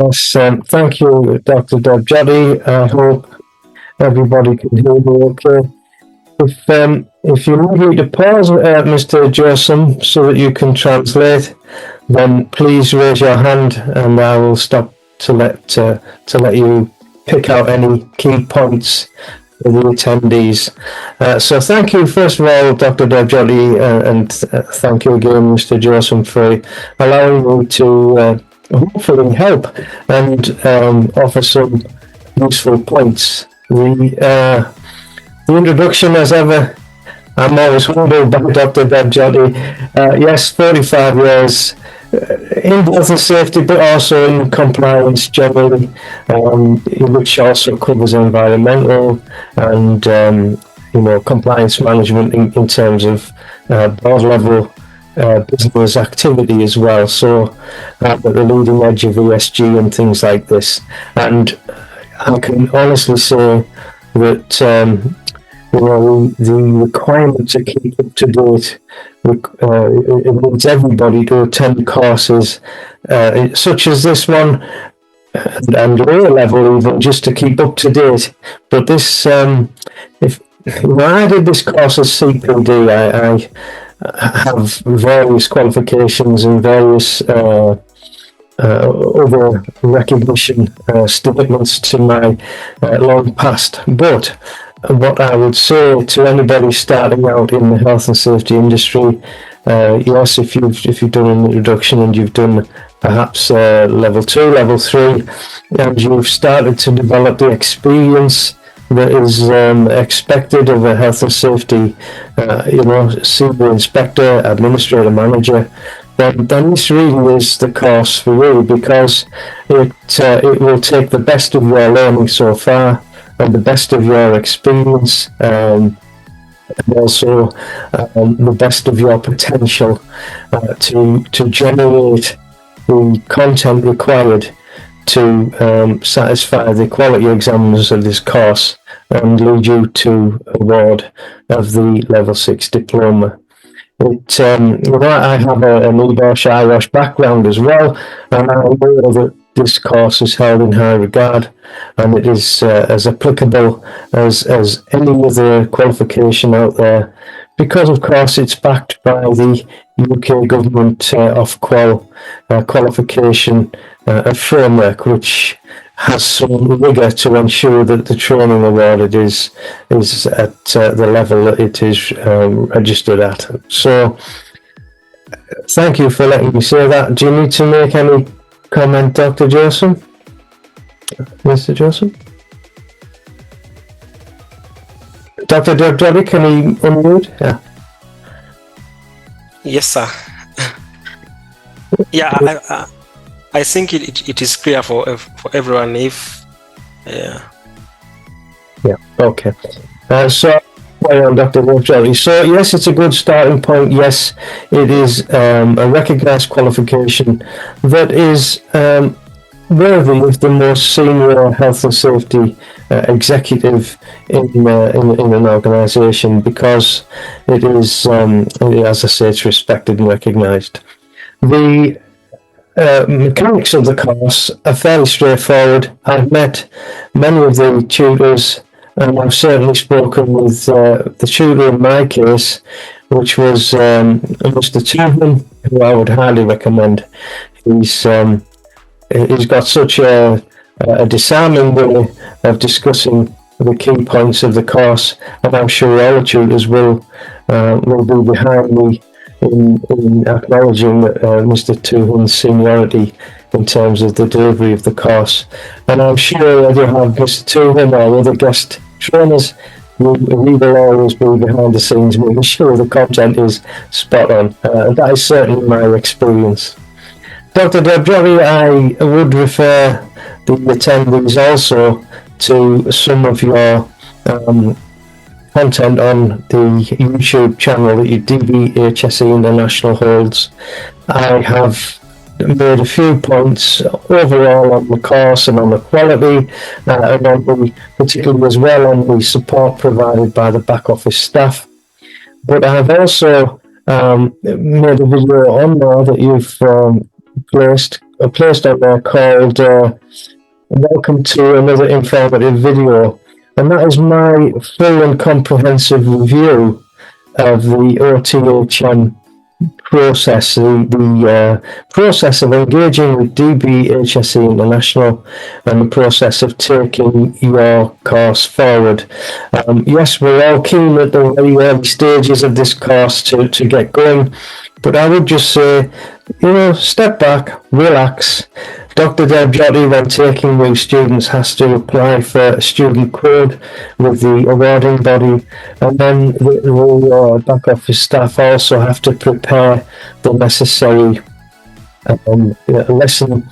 Yes, thank you, Dr. Debjyoti. I hope everybody can hear me okay. If you need me to pause, Mr. Josam, so that you can translate, then please raise your hand, and I will stop to let you pick out any key points for the attendees. So thank you, first of all, Dr. Debjyoti, and thank you again, Mr. Josam, for allowing me to hopefully help and offer some useful points. The introduction, as ever, I'm always humbled by Dr. Debjyoti. Yes, 45 years in health and safety, but also in compliance generally, which also covers environmental and compliance management in terms of board level business activity as well. So at the leading edge of ESG and things like this, and I can honestly say that. The requirement to keep up to date, it needs everybody to attend courses such as this one and lower level even, just to keep up to date. But this, if I did this course as CPD, I have various qualifications and various other recognition statements to my long past, but what I would say to anybody starting out in the health and safety industry, yes, if you've done an introduction and you've done perhaps level 2, level 3, and you've started to develop the experience that is expected of a health and safety, senior inspector, administrator, manager, then this really is the course for you, because it will take the best of your learning so far and the best of your experience, and also the best of your potential to generate the content required to satisfy the quality exams of this course and lead you to award of the level 6 diploma. I have an Irish background as well, and I know that this course is held in high regard, and it is as applicable as any other qualification out there, because of course it's backed by the UK government Ofqual qualification framework, which has some rigour to ensure that the training awarded is at the level that it is registered at. So thank you for letting me say that. Do you need to make any comment, Dr. Josam? Mr. Josam? Dr. Debjyoti, can you unmute? Yeah. Yes, sir. Yeah, I think it is clear for everyone if... Yeah, okay. So, Dr. Debjyoti. So, yes, it's a good starting point. Yes, it is a recognised qualification that is worthy of the most senior health and safety executive in an organisation, because it is, as I say, it's respected and recognised. The mechanics of the course are fairly straightforward. I've met many of the tutors, and I've certainly spoken with the tutor in my case, which was Mr. Tuhan, who I would highly recommend. He's got such a disarming way of discussing the key points of the course, and I'm sure all the tutors will be behind me in acknowledging Mr. Tuhan's seniority in terms of the delivery of the course. And I'm sure that you'll have Mr. Tuhan or other guest trainers we will always be behind the scenes making sure the content is spot on. That is certainly my experience. Dr. Debjyoti, I would refer the attendees also to some of your content on the YouTube channel that DBHSE International holds. I have made a few points overall on the course and on the quality, and on the, particularly as well on the support provided by the back office staff. But I've also made a video on there that you've placed placed on there called Welcome to another informative video, and that is my full and comprehensive review of the OTHM process, the process of engaging with DBHSE International, and the process of taking your course forward. Yes, we're all keen at the very early stages of this course to get going, but I would just say, step back, relax. Dr. Debjyoti, when taking new students, has to apply for a student code with the awarding body, and then the back office staff also have to prepare the necessary lesson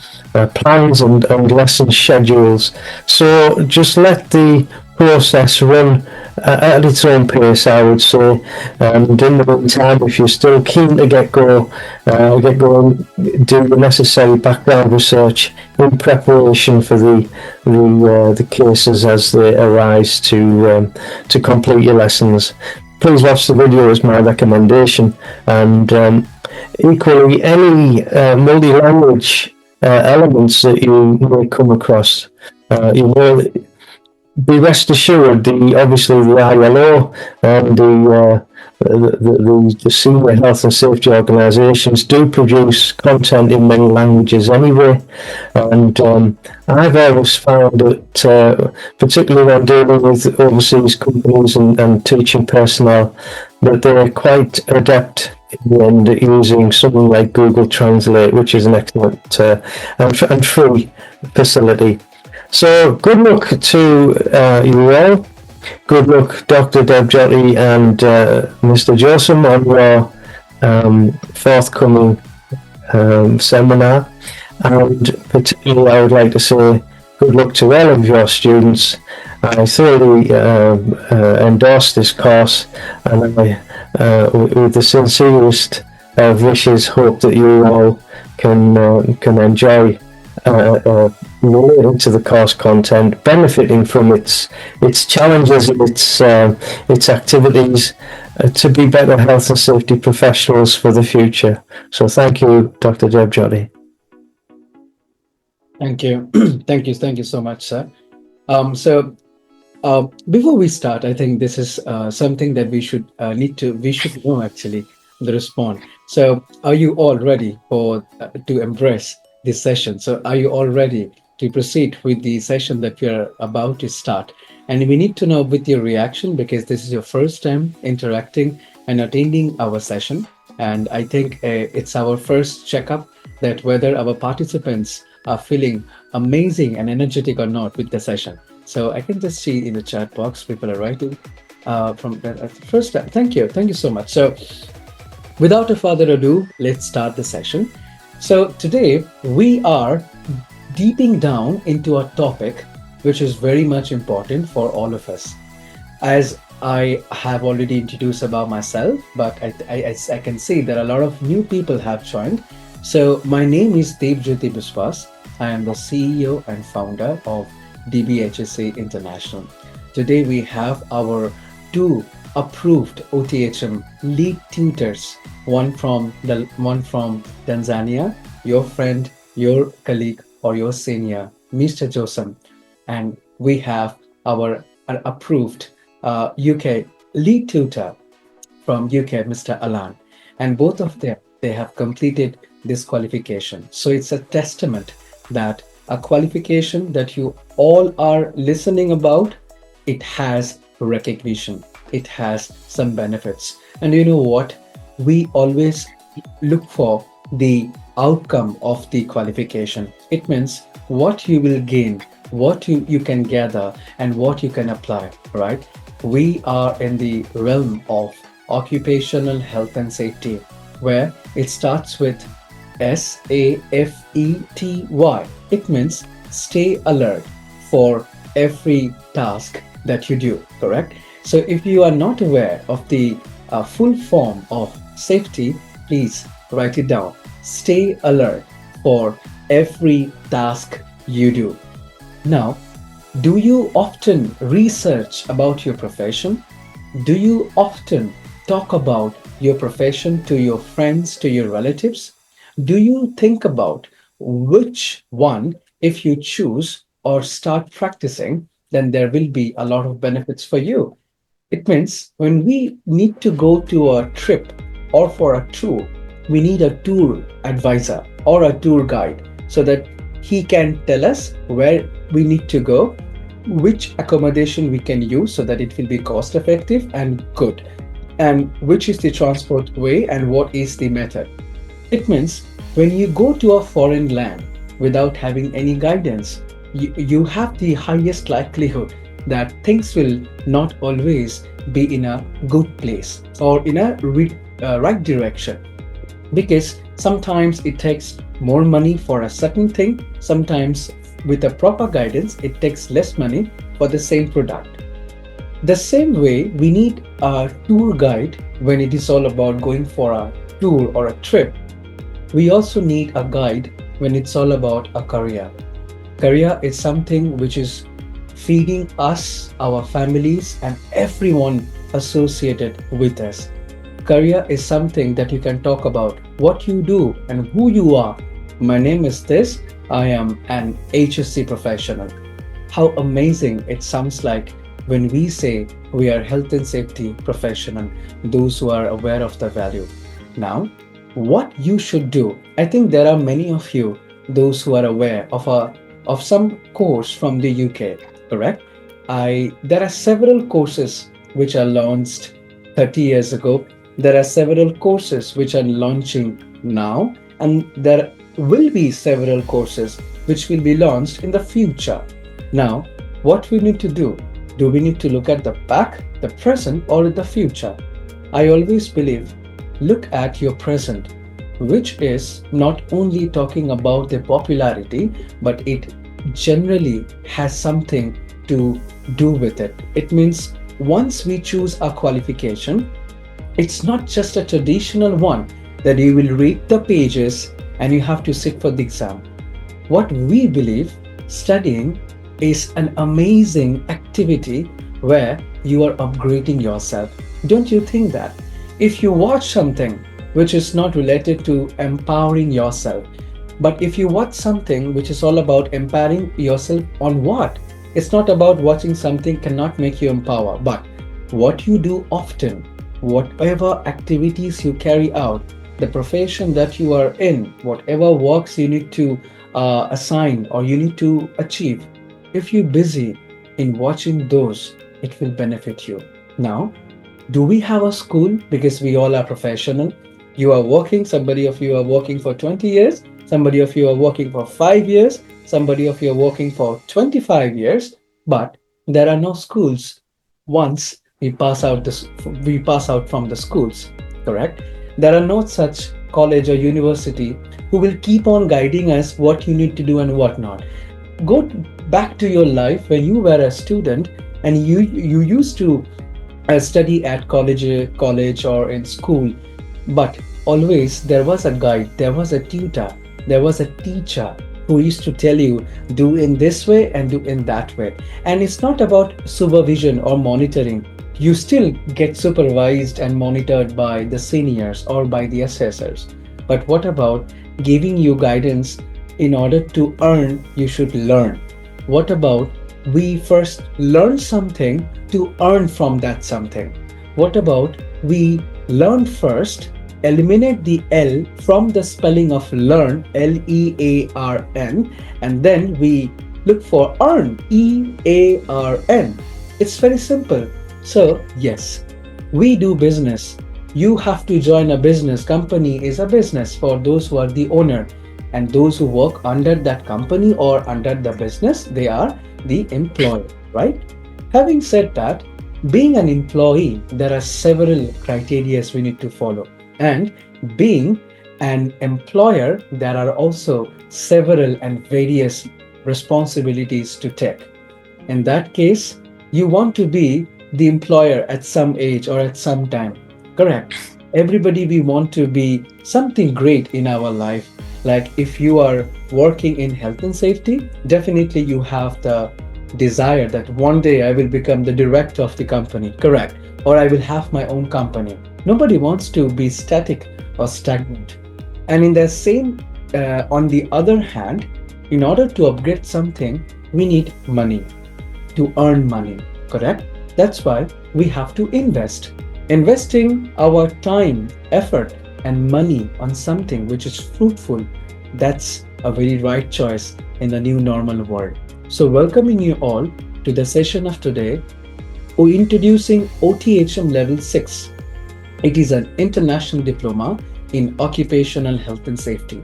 plans and lesson schedules. So just let the process run at its own pace, I would say. And in the meantime, if you're still keen to get going, do the necessary background research in preparation for the cases as they arise to complete your lessons. Please watch the video is my recommendation, and equally any multi-language elements that you may come across, be rest assured, obviously the ILO and the senior health and safety organisations do produce content in many languages anyway, and I've always found that, particularly when dealing with overseas companies and teaching personnel, that they're quite adept in the end using something like Google Translate, which is an excellent and free facility. So good luck to you all. Good luck, Dr. Debjyoti and Mr. Josam, on your forthcoming seminar. And particularly, I would like to say good luck to all of your students. I thoroughly endorse this course, and I, with the sincerest of wishes, hope that you all can enjoy relating to the course content, benefiting from its challenges and its activities, to be better health and safety professionals for the future. So thank you, Dr. Debjyoti. Thank you. Thank you so much, sir. Before we start, I think this is something that we should know actually, the response. So are you all ready to embrace this session? So are you all ready to proceed with the session that we are about to start? And we need to know with your reaction, because this is your first time interacting and attending our session. And I think it's our first checkup that whether our participants are feeling amazing and energetic or not with the session. So I can just see in the chat box, people are writing from the first time. Thank you so much. So without a further ado, let's start the session. So today we are deeping down into a topic which is very much important for all of us. As I have already introduced about myself, but I can see that a lot of new people have joined. So my name is Debjyoti Biswas. I am the CEO and founder of DBHSE International. Today we have our two approved OTHM lead tutors, one from Tanzania, your friend, your colleague, or your senior, Mr. Josam, and we have our approved UK lead tutor from UK, Mr. Alan, and both of them, they have completed this qualification. So it's a testament that a qualification that you all are listening about, it has recognition, it has some benefits. And you know what? We always look for the outcome of the qualification. It means what you will gain, what you can gather, and what you can apply, right? We are in the realm of occupational health and safety, where it starts with SAFETY. It means stay alert for every task that you do, correct? So if you are not aware of the full form of safety, please write it down. Stay alert for every task you do. Now, do you often research about your profession? Do you often talk about your profession to your friends, to your relatives? Do you think about which one, if you choose or start practicing, then there will be a lot of benefits for you. It means when we need to go to a trip or for a tour, we need a tour advisor or a tour guide so that he can tell us where we need to go, which accommodation we can use so that it will be cost effective and good, and which is the transport way and what is the method. It means when you go to a foreign land without having any guidance, you have the highest likelihood that things will not always be in a good place or in a right direction, because sometimes it takes more money for a certain thing, sometimes with a proper guidance it takes less money for the same product. The same way we need a tour guide when it is all about going for a tour or a trip. We also need a guide when it's all about a career. Career is something which is feeding us, our families, and everyone associated with us. Career is something that you can talk about what you do and who you are. My name is this, I am an HSC professional. How amazing it sounds like when we say we are health and safety professional, those who are aware of the value. Now, what you should do, I think there are many of you, those who are aware of some course from the UK, correct? There are several courses which are launched 30 years ago. There are several courses which are launching now, and there will be several courses which will be launched in the future. Now, what we need to do we need to look at the back, the present, or the future? I always believe, look at your present, which is not only talking about the popularity, but it generally has something to do with it. It means once we choose a qualification, it's not just a traditional one that you will read the pages and you have to sit for the exam. What we believe, studying is an amazing activity where you are upgrading yourself. Don't you think that? If you watch something which is not related to empowering yourself, but if you watch something which is all about empowering yourself on what? It's not about watching something cannot make you empower, but what you do often, whatever activities you carry out, the profession that you are in, whatever works you need to assign or you need to achieve, if you're busy in watching those, it will benefit you. Now, do we have a school? Because we all are professional. You are working, somebody of you are working for 20 years, somebody of you are working for 5 years, somebody of you are working for 25 years, but there are no schools once we pass out from the schools, correct? There are no such college or university who will keep on guiding us what you need to do and what not. Go back to your life when you were a student and you used to study at college or in school, but always there was a guide, there was a tutor, there was a teacher who used to tell you do in this way and do in that way. And it's not about supervision or monitoring. You still get supervised and monitored by the seniors or by the assessors, but what about giving you guidance? In order to earn, you should learn. What about we first learn something to earn from that something? What about we learn first, eliminate the L from the spelling of learn, Learn, and then we look for earn, Earn. It's very simple. So yes, we do business. You have to join a business. Company is a business for those who are the owner. And those who work under that company or under the business, they are the employee, right? Having said that, being an employee, there are several criteria we need to follow. And being an employer, there are also several and various responsibilities to take. In that case, you want to be the employer at some age or at some time, correct? Everybody, we want to be something great in our life. Like if you are working in health and safety, definitely you have the desire that one day I will become the director of the company, correct? Or I will have my own company. Nobody wants to be static or stagnant. And in the same on the other hand, in order to upgrade something, we need money to earn money, correct? That's why we have to invest. Investing our time, effort, and money on something which is fruitful, that's a very right choice in the new normal world. So, welcoming you all to the session of today, introducing OTHM Level 6. It is an international diploma in Occupational Health and Safety.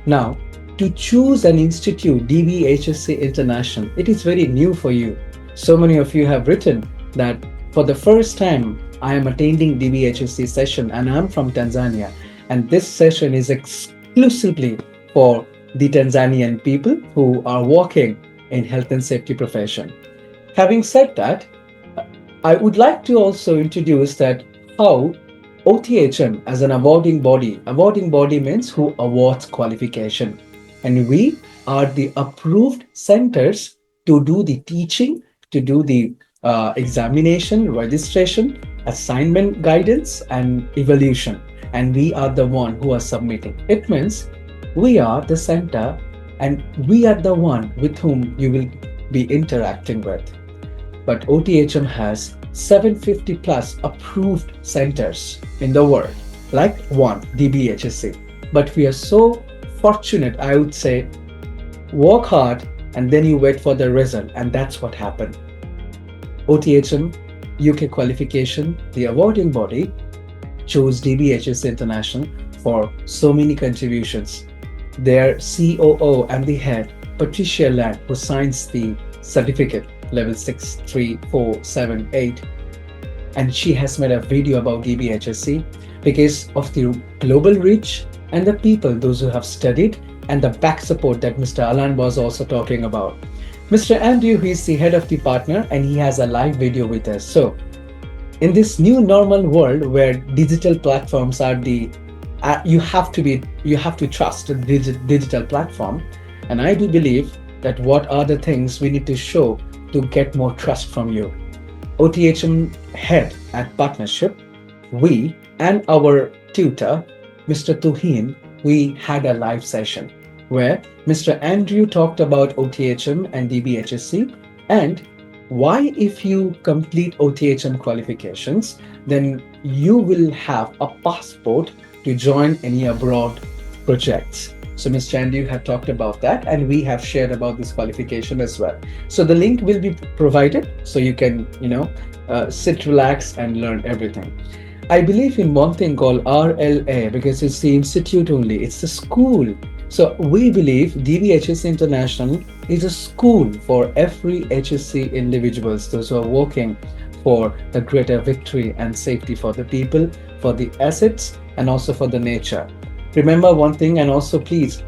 Now, to choose an institute, DBHSC International, it is very new for you. So many of you have written that for the first time, I am attending DBHSC session and I'm from Tanzania. And this session is exclusively for the Tanzanian people who are working in health and safety profession. Having said that, I would like to also introduce that how OTHM as an awarding body means who awards qualification. And we are the approved centers to do the teaching, to do the examination, registration, assignment guidance, and evaluation. And we are the one who are submitting. It means we are the center and we are the one with whom you will be interacting with. But OTHM has 750 plus approved centers in the world, like one, DBHSC. But we are so fortunate, I would say, work hard and then you wait for the result, and that's what happened. OTHM UK qualification, the awarding body, chose DBHSC International for so many contributions. Their COO and the head, Patricia Land, who signs the certificate, level 6, 3, 4, 7, 8. And she has made a video about DBHSC because of the global reach and the people, those who have studied, and the back support that Mr. Alan was also talking about. Mr. Andrew, he is the head of the partner and he has a live video with us. So in this new normal world where digital platforms are the, you have to trust the digital platform. And I do believe that what are the things we need to show to get more trust from you. OTHM head at partnership, we and our tutor, Mr. Tuhin, we had a live session where Mr. Andrew talked about OTHM and DBHSC and why if you complete OTHM qualifications, then you will have a passport to join any abroad projects. So Mr. Andrew had talked about that and we have shared about this qualification as well. So the link will be provided so you can, sit, relax and learn everything. I believe in one thing called RLA because it's the institute only, it's the school. So we believe DBHSC International is a school for every HSC individuals, those who are working for the greater victory and safety for the people, for the assets, and also for the nature. Remember one thing, and also please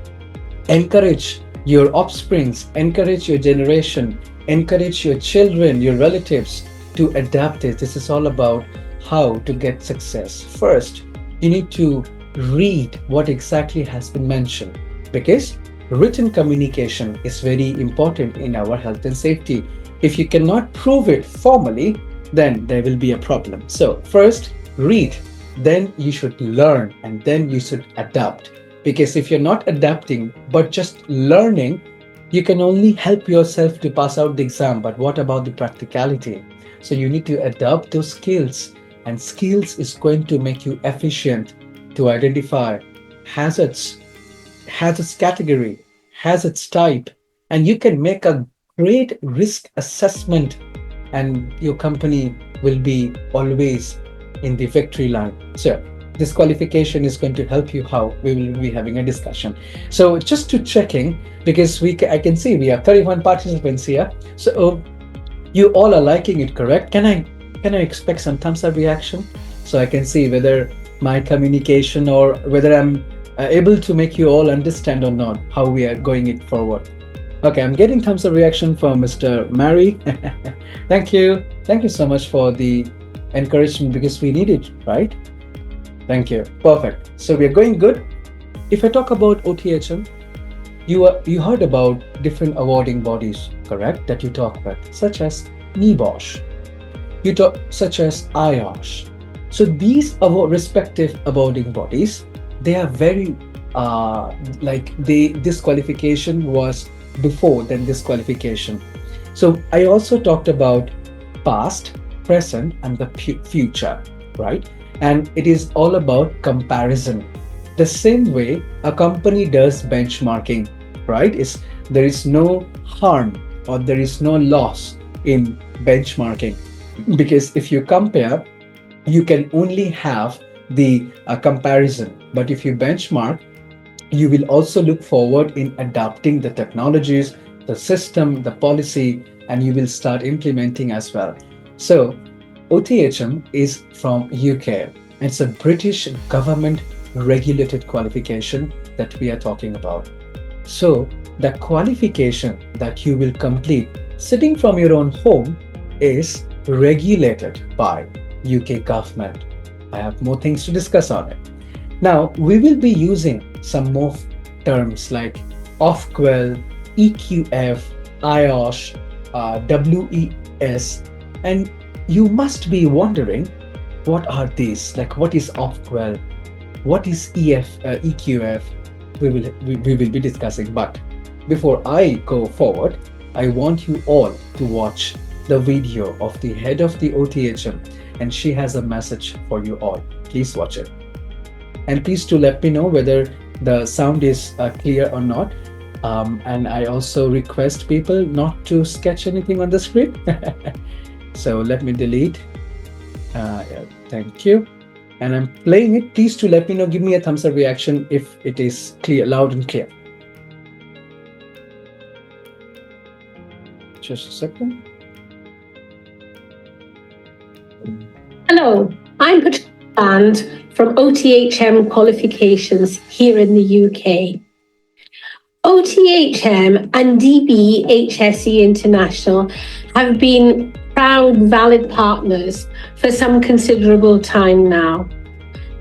encourage your offsprings, encourage your generation, encourage your children, your relatives to adapt it. This is all about how to get success. First, you need to read what exactly has been mentioned because written communication is very important in our health and safety. If you cannot prove it formally, then there will be a problem. So first, read, then you should learn, and then you should adapt. Because if you're not adapting, but just learning, you can only help yourself to pass out the exam. But what about the practicality? So you need to adapt those skills, and skills is going to make you efficient to identify hazards category, hazards type, and you can make a great risk assessment and your company will be always in the victory line. So this qualification is going to help you how we will be having a discussion. So just to checking, because I can see we have 31 participants here. So you all are liking it, correct? Can I expect some thumbs up reaction so I can see whether my communication or whether I'm able to make you all understand or not how we are going it forward. Okay, I'm getting thumbs up reaction from Mr. Mary. Thank you so much for the encouragement because we need it, right? Thank you. Perfect. So we are going good. If I talk about OTHM, you heard about different awarding bodies, correct? That you talk with, such as NEBOSH, such as IOSH. So these respective awarding bodies, they are very this qualification was before than this qualification. So I also talked about past, present, and the future, right? And it is all about comparison. The same way a company does benchmarking, right? There is no harm or there is no loss in benchmarking, because if you compare, you can only have the comparison. But if you benchmark, you will also look forward in adapting the technologies, the system, the policy, and you will start implementing as well. So OTHM is from UK. It's a British government regulated qualification that we are talking about. So the qualification that you will complete sitting from your own home is regulated by UK government. I have more things to discuss on it. Now, we will be using some more terms like OFQUEL, EQF, IOSH, WES, and you must be wondering, what are these? Like, what is OFQUEL? What is EQF? We will be discussing. But before I go forward, I want you all to watch the video of the head of the OTHM, and she has a message for you all. Please watch it. And please do let me know whether the sound is clear or not. And I also request people not to sketch anything on the screen. So let me delete. Yeah, thank you. And I'm playing it. Please do let me know. Give me a thumbs up reaction if it is clear, loud and clear. Just a second. Hello, I'm Patricia Band from OTHM Qualifications here in the UK. OTHM and DBHSE International have been proud, valid partners for some considerable time now.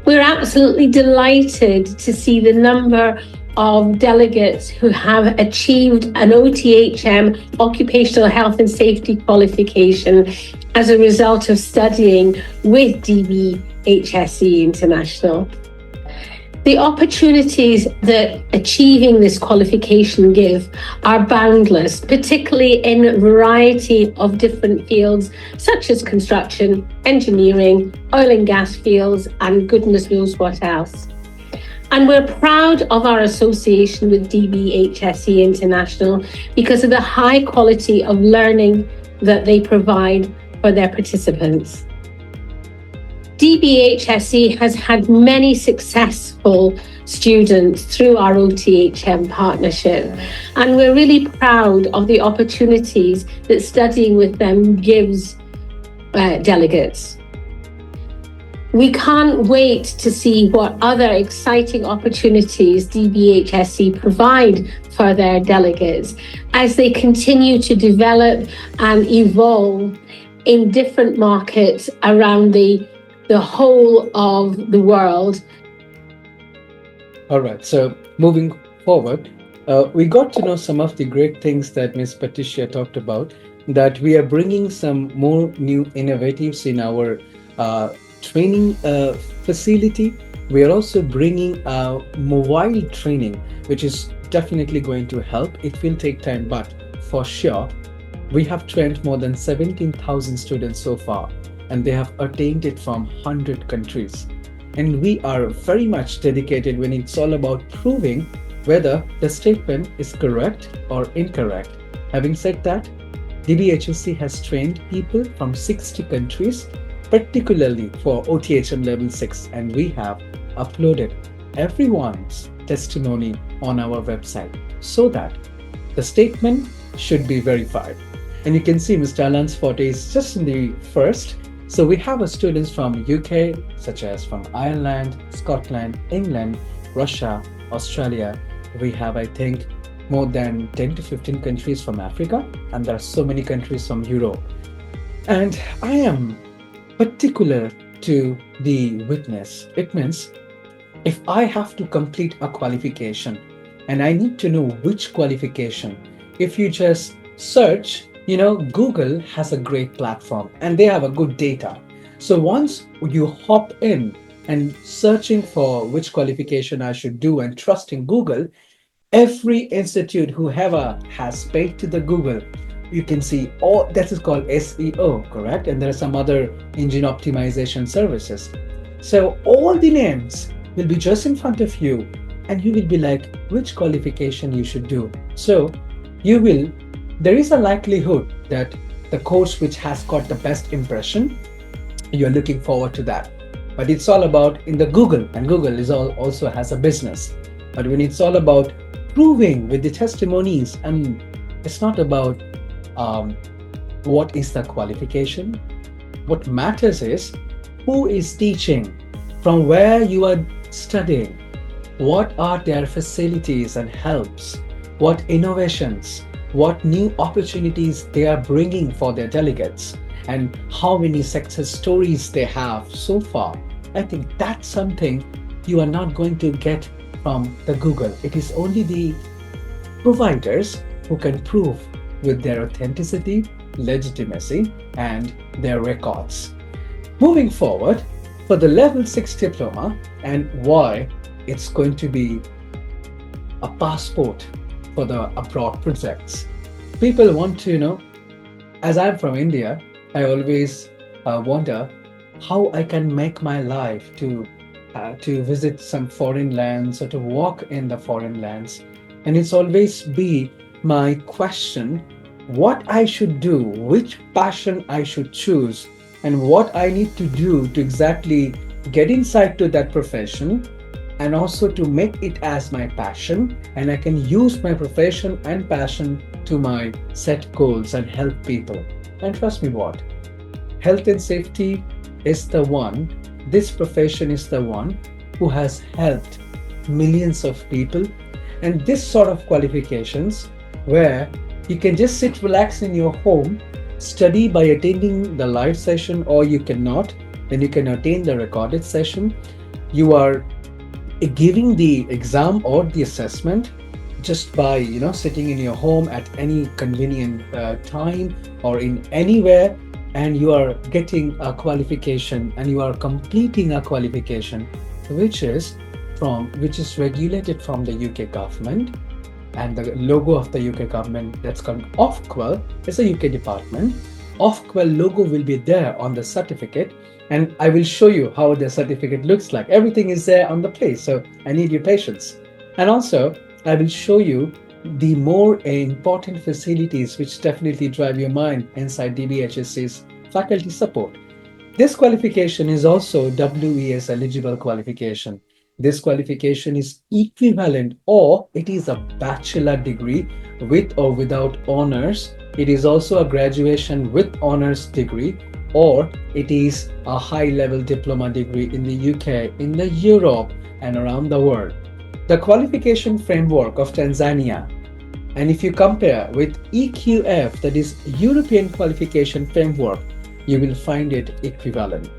We're absolutely delighted to see the number of delegates who have achieved an OTHM Occupational Health and Safety qualification as a result of studying with DBHSE International. The opportunities that achieving this qualification give are boundless, particularly in a variety of different fields such as construction, engineering, oil and gas fields, and goodness knows what else. And we're proud of our association with DBHSE International because of the high quality of learning that they provide for their participants. DBHSE has had many successful students through our OTHM partnership, and we're really proud of the opportunities that studying with them gives delegates. We can't wait to see what other exciting opportunities DBHSE provide for their delegates as they continue to develop and evolve in different markets around the whole of the world. All right, so moving forward, we got to know some of the great things that Ms. Patricia talked about, that we are bringing some more new innovatives in our training facility. We are also bringing mobile training, which is definitely going to help. It will take time, but for sure, we have trained more than 17,000 students so far, and they have attained it from 100 countries. And we are very much dedicated when it's all about proving whether the statement is correct or incorrect. Having said that, DBHSE has trained people from 60 countries, particularly for OTHM Level 6, and we have uploaded everyone's testimony on our website so that the statement should be verified. And you can see Mr. Alan's forte is just in the first. So we have students from UK, such as from Ireland, Scotland, England, Russia, Australia. We have, I think, more than 10 to 15 countries from Africa, and there are so many countries from Europe. And I am particular to the witness. It means if I have to complete a qualification and I need to know which qualification, if you just search, Google has a great platform and they have a good data. So once you hop in and searching for which qualification I should do and trusting Google, every institute who ever has paid to the Google, you can see all that is called SEO, correct? And there are some other engine optimization services. So all the names will be just in front of you, and you will be like, which qualification you should do. So there is a likelihood that the course which has got the best impression, you're looking forward to that. But it's all about in the Google, and Google also has a business. But when it's all about proving with the testimonies, and it's not about what is the qualification. What matters is who is teaching, from where you are studying, what are their facilities and helps, what innovations, what new opportunities they are bringing for their delegates, and how many success stories they have so far. I think that's something you are not going to get from the Google. It is only the providers who can prove with their authenticity, legitimacy, and their records. Moving forward, for the level 6 diploma, and why it's going to be a passport for the abroad projects. People want to know, as I'm from India, I always wonder how I can make my life to visit some foreign lands or to walk in the foreign lands. And it's always be my question, what I should do, which passion I should choose, and what I need to do to exactly get inside to that profession, and also to make it as my passion, and I can use my profession and passion to my set goals and help people. And trust me what, health and safety is the one, this profession is the one who has helped millions of people. And this sort of qualifications where you can just sit relaxed in your home, study by attending the live session, or you cannot, then you can attend the recorded session. You are giving the exam or the assessment just by sitting in your home at any convenient time or in anywhere, and you are getting a qualification and you are completing a qualification which is regulated from the UK government, and the logo of the UK government, that's called OFQUAL, is a UK department. OFQUAL logo will be there on the certificate, and I will show you how the certificate looks like. Everything is there on the place, so I need your patience. And also, I will show you the more important facilities which definitely drive your mind inside DBHSC's faculty support. This qualification is also WES eligible qualification. This qualification is equivalent, or it is a bachelor degree with or without honors. It is also a graduation with honors degree, or it is a high-level diploma degree in the UK, in the Europe, and around the world. The qualification framework of Tanzania, and if you compare with EQF, that is European Qualification Framework, you will find it equivalent.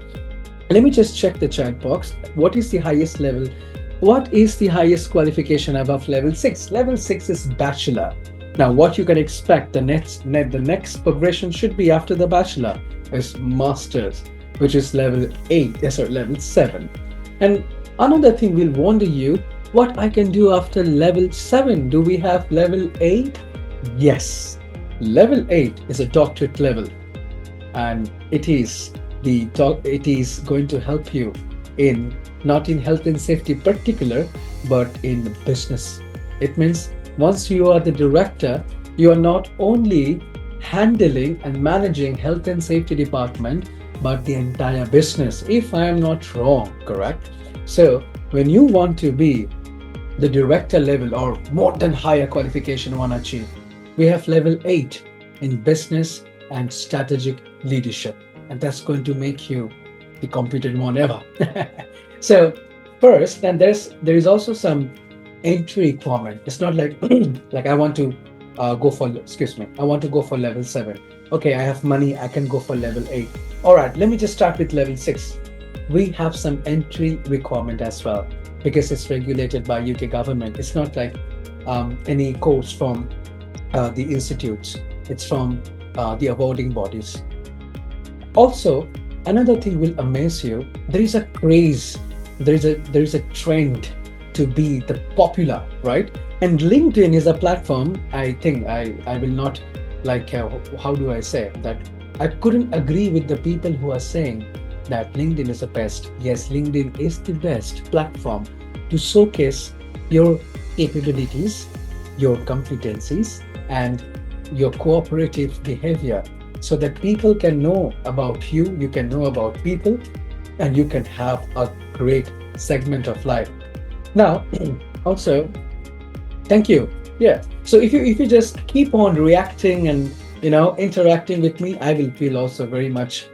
Let me just check the chat box. What is the highest level? What is the highest qualification above level 6? Level 6 is bachelor. Now, what you can expect, the next progression should be after the bachelor is masters, which is level 7. And another thing will wonder you, what I can do after level 7? Do we have level 8? Yes, level 8 is a doctorate level, and it is going to help you in not in health and safety particular, but in business. It means once you are the director, you are not only handling and managing health and safety department, but the entire business, if I am not wrong, correct? So when you want to be the director level or more than higher qualification you want to achieve, we have level 8 in business and strategic leadership, and that's going to make you the competent one ever. So first, and there is also some entry requirement. It's not like like I want to go for level 7. Okay, I have money, I can go for level 8. All right, let me just start with level 6. We have some entry requirement as well, because it's regulated by UK government. It's not like any course from the institutes. It's from the awarding bodies. Also, another thing will amaze you. There is a craze there is a trend to be the popular, right? And LinkedIn is a platform. I think I will not like how do I say that? I couldn't agree with the people who are saying that LinkedIn is the best. Yes, LinkedIn is the best platform to showcase your capabilities, your competencies, and your cooperative behavior, so that people can know about you, you can know about people, and you can have a great segment of life. Now, also, thank you. Yeah. So if you just keep on reacting and interacting with me, I will feel also very much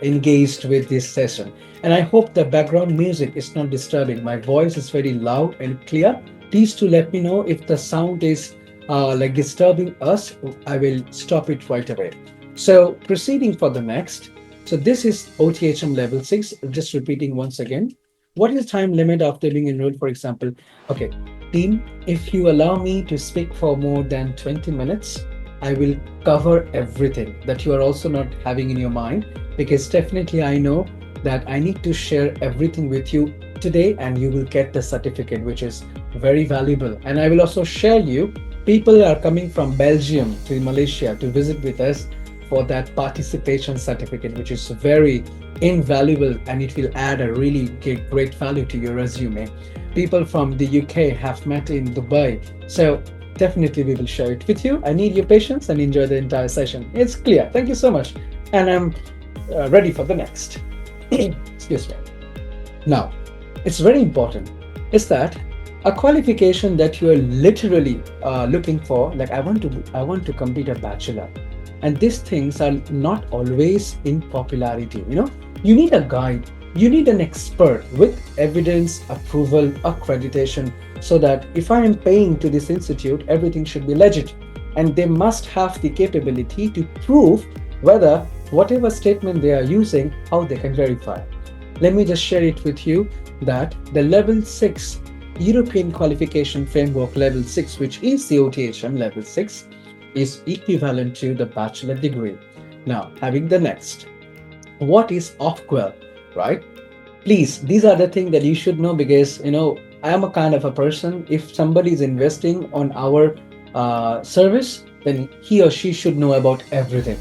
engaged with this session. And I hope the background music is not disturbing. My voice is very loud and clear. Please to let me know if the sound is like disturbing us. I will stop it right away. So proceeding for the next. So this is OTHM level 6. Just repeating once again. What is the time limit after being enrolled, for example? Okay, team, if you allow me to speak for more than 20 minutes, I will cover everything that you are also not having in your mind, because definitely I know that I need to share everything with you today, and you will get the certificate, which is very valuable. And I will also share you, people are coming from Belgium to Malaysia to visit with us for that participation certificate, which is very invaluable, and it will add a really great value to your resume. People from the UK have met in Dubai. So definitely we will share it with you. I need your patience and enjoy the entire session. It's clear. Thank you so much. And I'm ready for the next. Excuse me. Now, it's very important is that a qualification that you are literally looking for, like I want to complete a bachelor. And these things are not always in popularity. You need a guide, you need an expert with evidence, approval, accreditation, so that if I am paying to this institute, everything should be legit. And they must have the capability to prove whether whatever statement they are using, how they can verify. Let me just share it with you that the level 6 European Qualification Framework level 6, which is the OTHM level 6, is equivalent to the bachelor degree. Now, having the next, what is OQUEL, right? Please, these are the things that you should know, because I am a kind of a person, if somebody is investing on our service, then he or she should know about everything,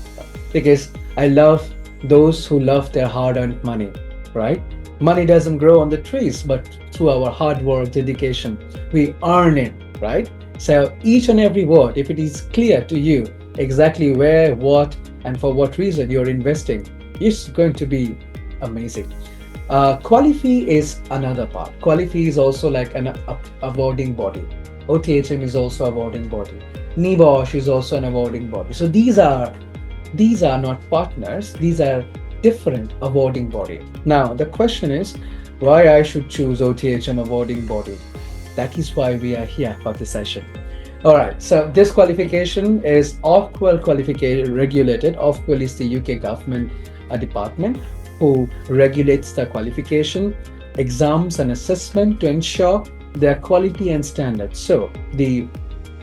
because I love those who love their hard-earned money, right? Money doesn't grow on the trees, but through our hard work, dedication, we earn it, right? So each and every word, if it is clear to you exactly where, what, and for what reason you're investing, it's going to be amazing. Qualify is another part. Qualify is also like an awarding body. OTHM is also awarding body. NIBOSH is also an awarding body. So these are not partners. These are different awarding body. Now the question is why I should choose OTHM awarding body. That is why we are here for this session. All right, so this qualification is OQUEL qualification regulated. OQUEL is the UK government department who regulates the qualification, exams and assessment to ensure their quality and standards. So the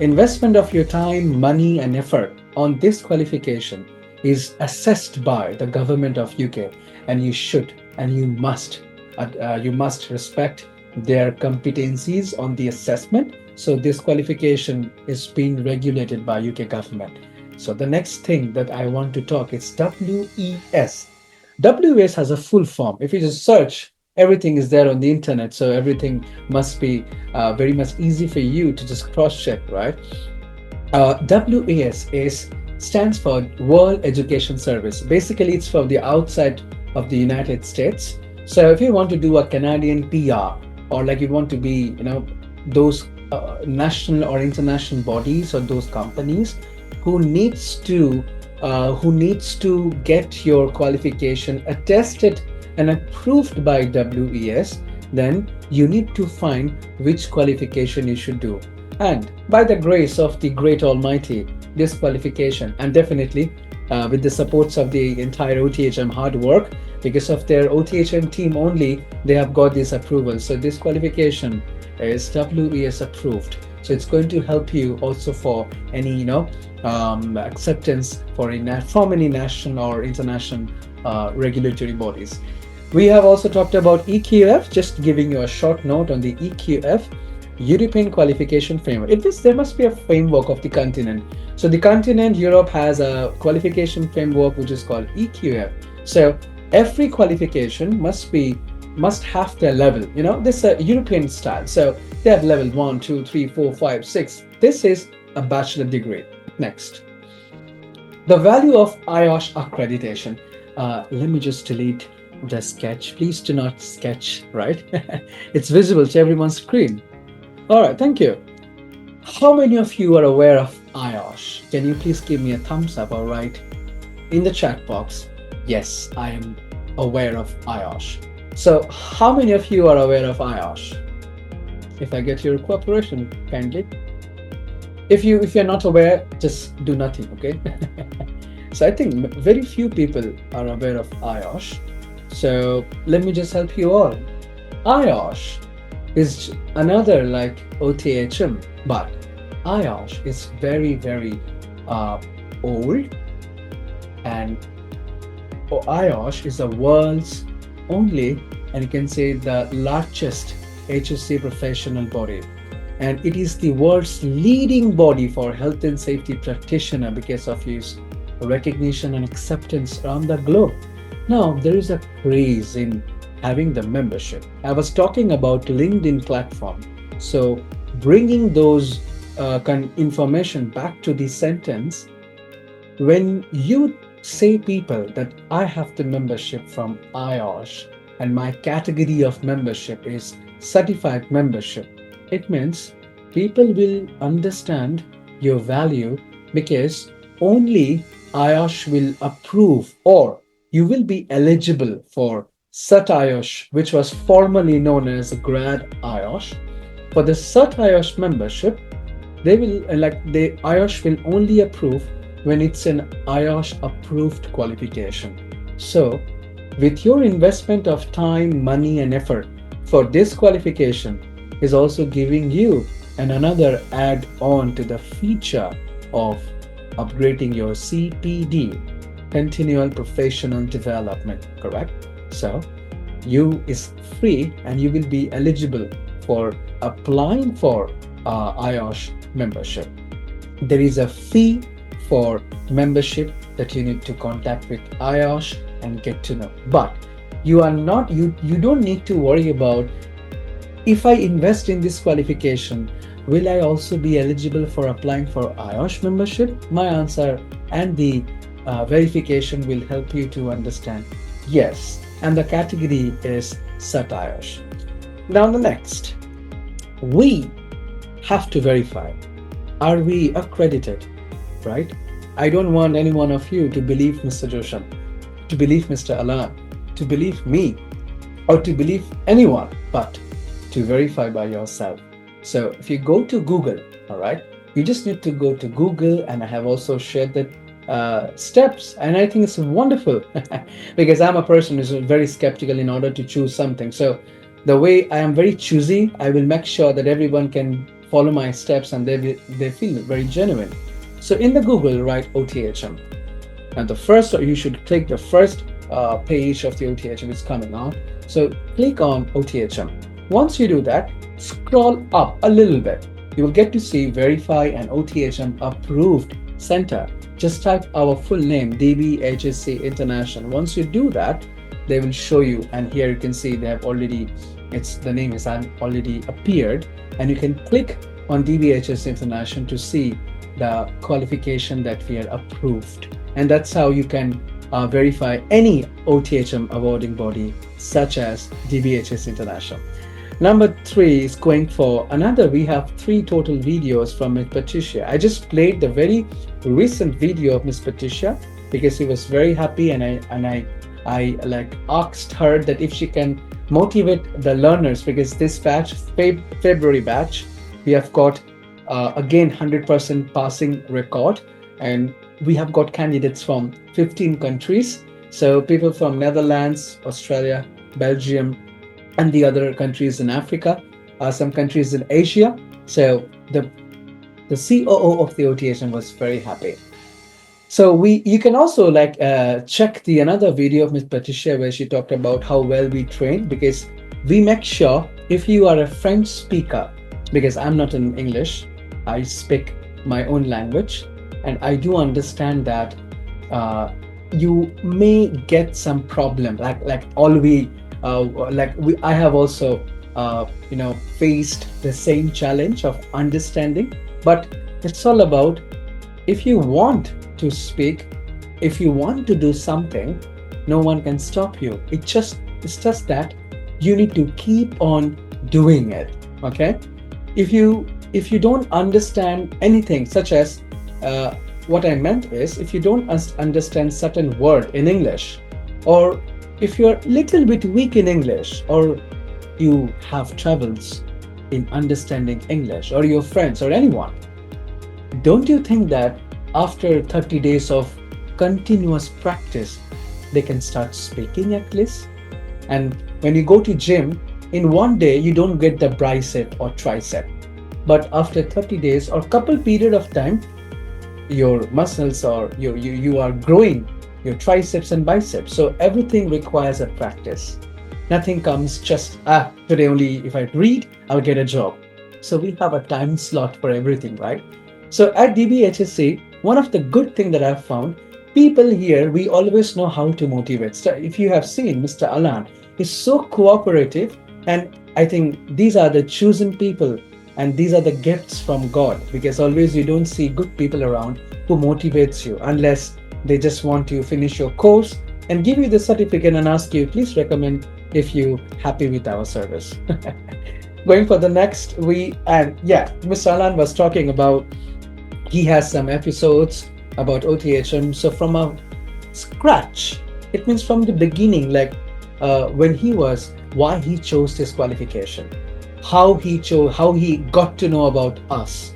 investment of your time, money and effort on this qualification is assessed by the government of UK, and you should and you must respect their competencies on the assessment. So this qualification is being regulated by UK government. So the next thing that I want to talk is WES. WES has a full form. If you just search, everything is there on the internet. So everything must be very much easy for you to just cross-check, right? WES stands for World Education Service. Basically, it's for the outside of the United States. So if you want to do a Canadian PR, or like you want to be, those national or international bodies or those companies who needs to get your qualification attested and approved by WES, then you need to find which qualification you should do. And by the grace of the great Almighty, this qualification, and definitely with the supports of the entire OTHM hard work, because of their OTHM team only, they have got this approval. So this qualification is WES approved. So it's going to help you also for any, acceptance from any national or international regulatory bodies. We have also talked about EQF, just giving you a short note on the EQF, European Qualification Framework. There must be a framework of the continent. So the continent, Europe, has a qualification framework which is called EQF. So every qualification must have their level. This is a European style. So they have level 1, 2, 3, 4, 5, 6. This is a bachelor degree. Next. The value of IOSH accreditation. Let me just delete the sketch. Please do not sketch, right? It's visible to everyone's screen. All right, thank you. How many of you are aware of IOSH? Can you please give me a thumbs up or write in the chat box? Yes, I am aware of IOSH. So how many of you are aware of IOSH? If I get your cooperation, kindly. If you're not aware, just do nothing, okay? So I think very few people are aware of IOSH. So let me just help you all. IOSH is another like OTHM, but IOSH is very, very old, and IOSH is the world's only, and you can say the largest HSC professional body, and it is the world's leading body for health and safety practitioner because of its recognition and acceptance around the globe. Now there is a craze in having the membership. I was talking about LinkedIn platform, so bringing those information back to the sentence. When you say people that I have the membership from IOSH and my category of membership is certified membership, it means people will understand your value because only IOSH will approve, or you will be eligible for Cert IOSH, which was formerly known as Grad IOSH. For the Cert IOSH membership, the IOSH will only approve when it's an IOSH approved qualification. So with your investment of time, money and effort for this qualification is also giving you another add-on to the feature of upgrading your CPD, continual professional development, correct? So you is free and you will be eligible for applying for IOSH membership. There is a fee for membership that you need to contact with IOSH and get to know. But you don't need to worry about, if I invest in this qualification, will I also be eligible for applying for IOSH membership? My answer and the verification will help you to understand yes, and the category is Cert IOSH. Now the next, we have to verify, are we accredited, right? I don't want any one of you to believe Mr. Josam, to believe Mr. Alan, to believe me, or to believe anyone, but to verify by yourself. So if you go to Google, all right, you just need to go to Google, and I have also shared that steps, and I think it's wonderful because I'm a person who's very skeptical in order to choose something. So the way I am very choosy, I will make sure that everyone can follow my steps and they feel very genuine. So in the Google, write OTHM, and you should click the first page of the OTHM is coming out. So click on OTHM. Once you do that, scroll up a little bit. You will get to see verify an OTHM approved center. Just type our full name, DBHSC International. Once you do that, they will show you, and here you can see they have already, the name is already appeared, and you can click on DBHSC International to see the qualification that we are approved. And that's how you can verify any OTHM awarding body such as DBHSC International. Number 3 is going for another. We have 3 total videos from Ms. Patricia. I just played the very recent video of Ms. Patricia because she was very happy, and I like asked her that if she can motivate the learners, because this batch, February batch, we have got again 100% passing record, and we have got candidates from 15 countries. So people from Netherlands, Australia, Belgium, and the other countries in Africa, some countries in Asia. So the COO of the OTHM was very happy. So you can also like check the another video of Miss Patricia where she talked about how well we train, because we make sure if you are a French speaker, because I'm not in English, I speak my own language, and I do understand that you may get some problem I have also faced the same challenge of understanding. But it's all about, if you want to speak, if you want to do something, no one can stop you. It's just that you need to keep on doing it. Okay, if you don't understand anything, such as what I meant is, if you don't understand certain word in English, or if you're a little bit weak in English, or you have troubles in understanding English, or your friends or anyone, don't you think that after 30 days of continuous practice, they can start speaking at least? And when you go to gym, in one day, you don't get the bicep or tricep. But after 30 days or couple period of time, your muscles, or you are growing your triceps and biceps. So everything requires a practice. Nothing comes just, today only if I read, I'll get a job. So we have a time slot for everything, right? So at DBHSC, one of the good things that I've found, people here, we always know how to motivate. So if you have seen Mr. Alan, he's so cooperative, and I think these are the chosen people, and these are the gifts from God, because always you don't see good people around who motivates you, unless they just want to finish your course and give you the certificate and ask you, please recommend if you happy with our service. Going for the next, Mr. Alan was talking about, he has some episodes about OTHM. So from a scratch, it means from the beginning, like when he was, why he chose this qualification, how he got to know about us,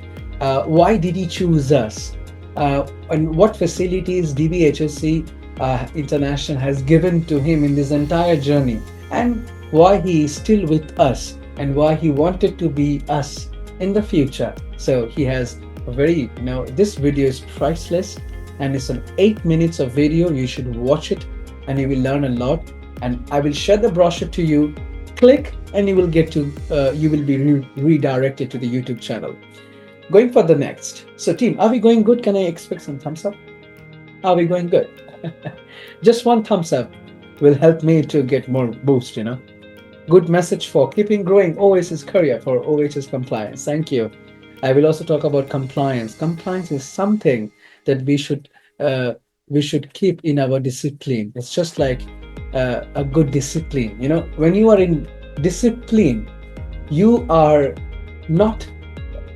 why did he choose us, and what facilities DBHSC International has given to him in this entire journey, and why he is still with us, and why he wanted to be us in the future. So he has a very, this video is priceless, and it's an 8 minutes of video. You should watch it and you will learn a lot. And I will share the brochure to you. Click and you will get to, you will be redirected to the YouTube channel. Going for the next. So team, are we going good? Can I expect some thumbs up? Are we going good? Just one thumbs up will help me to get more boost, Good message for keeping growing OHS career for OHS compliance. Thank you. I will also talk about compliance. Compliance is something that we should keep in our discipline. It's just like a good discipline. When you are in discipline, you are not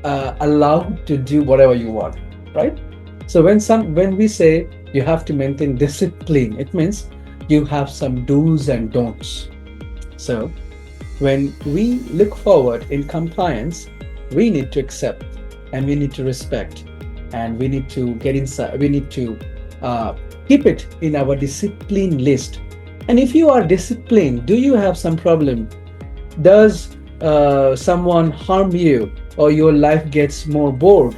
allowed to do whatever you want, right? So when we say you have to maintain discipline, it means you have some do's and don'ts. So when we look forward in compliance, we need to accept, and we need to respect, and we need to get inside. We need to keep it in our discipline list. And if you are disciplined, do you have some problem? Does someone harm you, or your life gets more bored?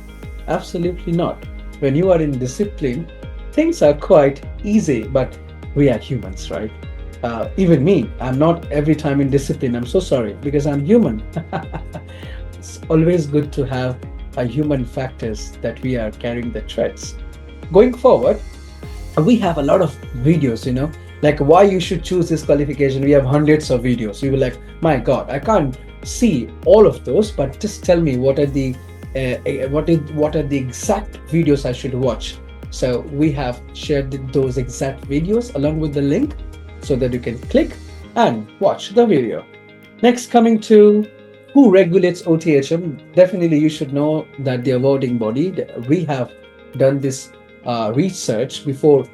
Absolutely not. When you are in discipline, things are quite easy, but we are humans, right? Even me, I'm not every time in discipline. I'm so sorry, because I'm human. It's always good to have a human factors that we are carrying the threads. Going forward, we have a lot of videos, like why you should choose this qualification. We have hundreds of videos. You will like, my God, I can't see all of those, but just tell me what are the exact videos I should watch. So we have shared those exact videos along with the link, so that you can click and watch the video. Next, coming to who regulates OTHM. Definitely you should know that the awarding body, we have done this research before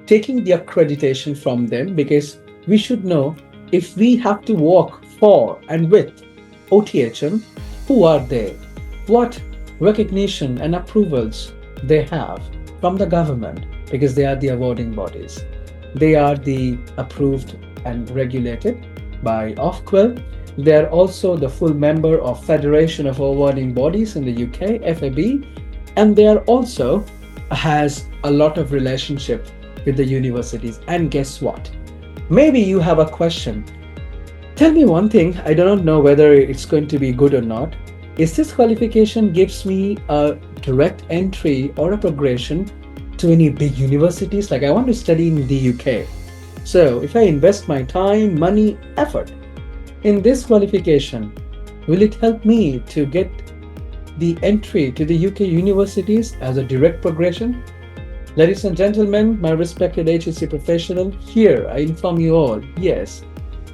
taking the accreditation from them, because we should know if we have to work for and with OTHM, who are they, what recognition and approvals they have from the government, because they are the awarding bodies. They are the approved and regulated by Ofqual. They are also the full member of Federation of Awarding Bodies in the UK, FAB, and they are also has a lot of relationship with the universities. And guess what? Maybe you have a question. Tell me one thing, I do not know whether it's going to be good or not. Is this qualification gives me a direct entry or a progression to any big universities? Like I want to study in the UK. So if I invest my time, money, effort in this qualification, will it help me to get the entry to the UK universities as a direct progression? Ladies and gentlemen, my respected HSC professional, here I inform you all, yes,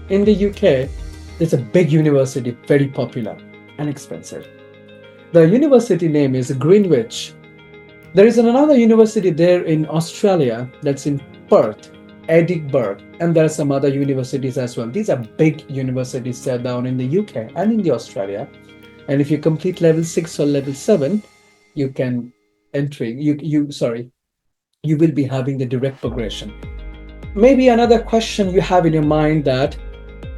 in the UK, there's a big university, very popular and expensive. The university name is Greenwich. There is another university there in Australia that's in Perth, Edinburgh, and there are some other universities as well. These are big universities there down in the UK and in the Australia. And if you complete level 6 or level 7, you can you will be having the direct progression. Maybe another question you have in your mind that,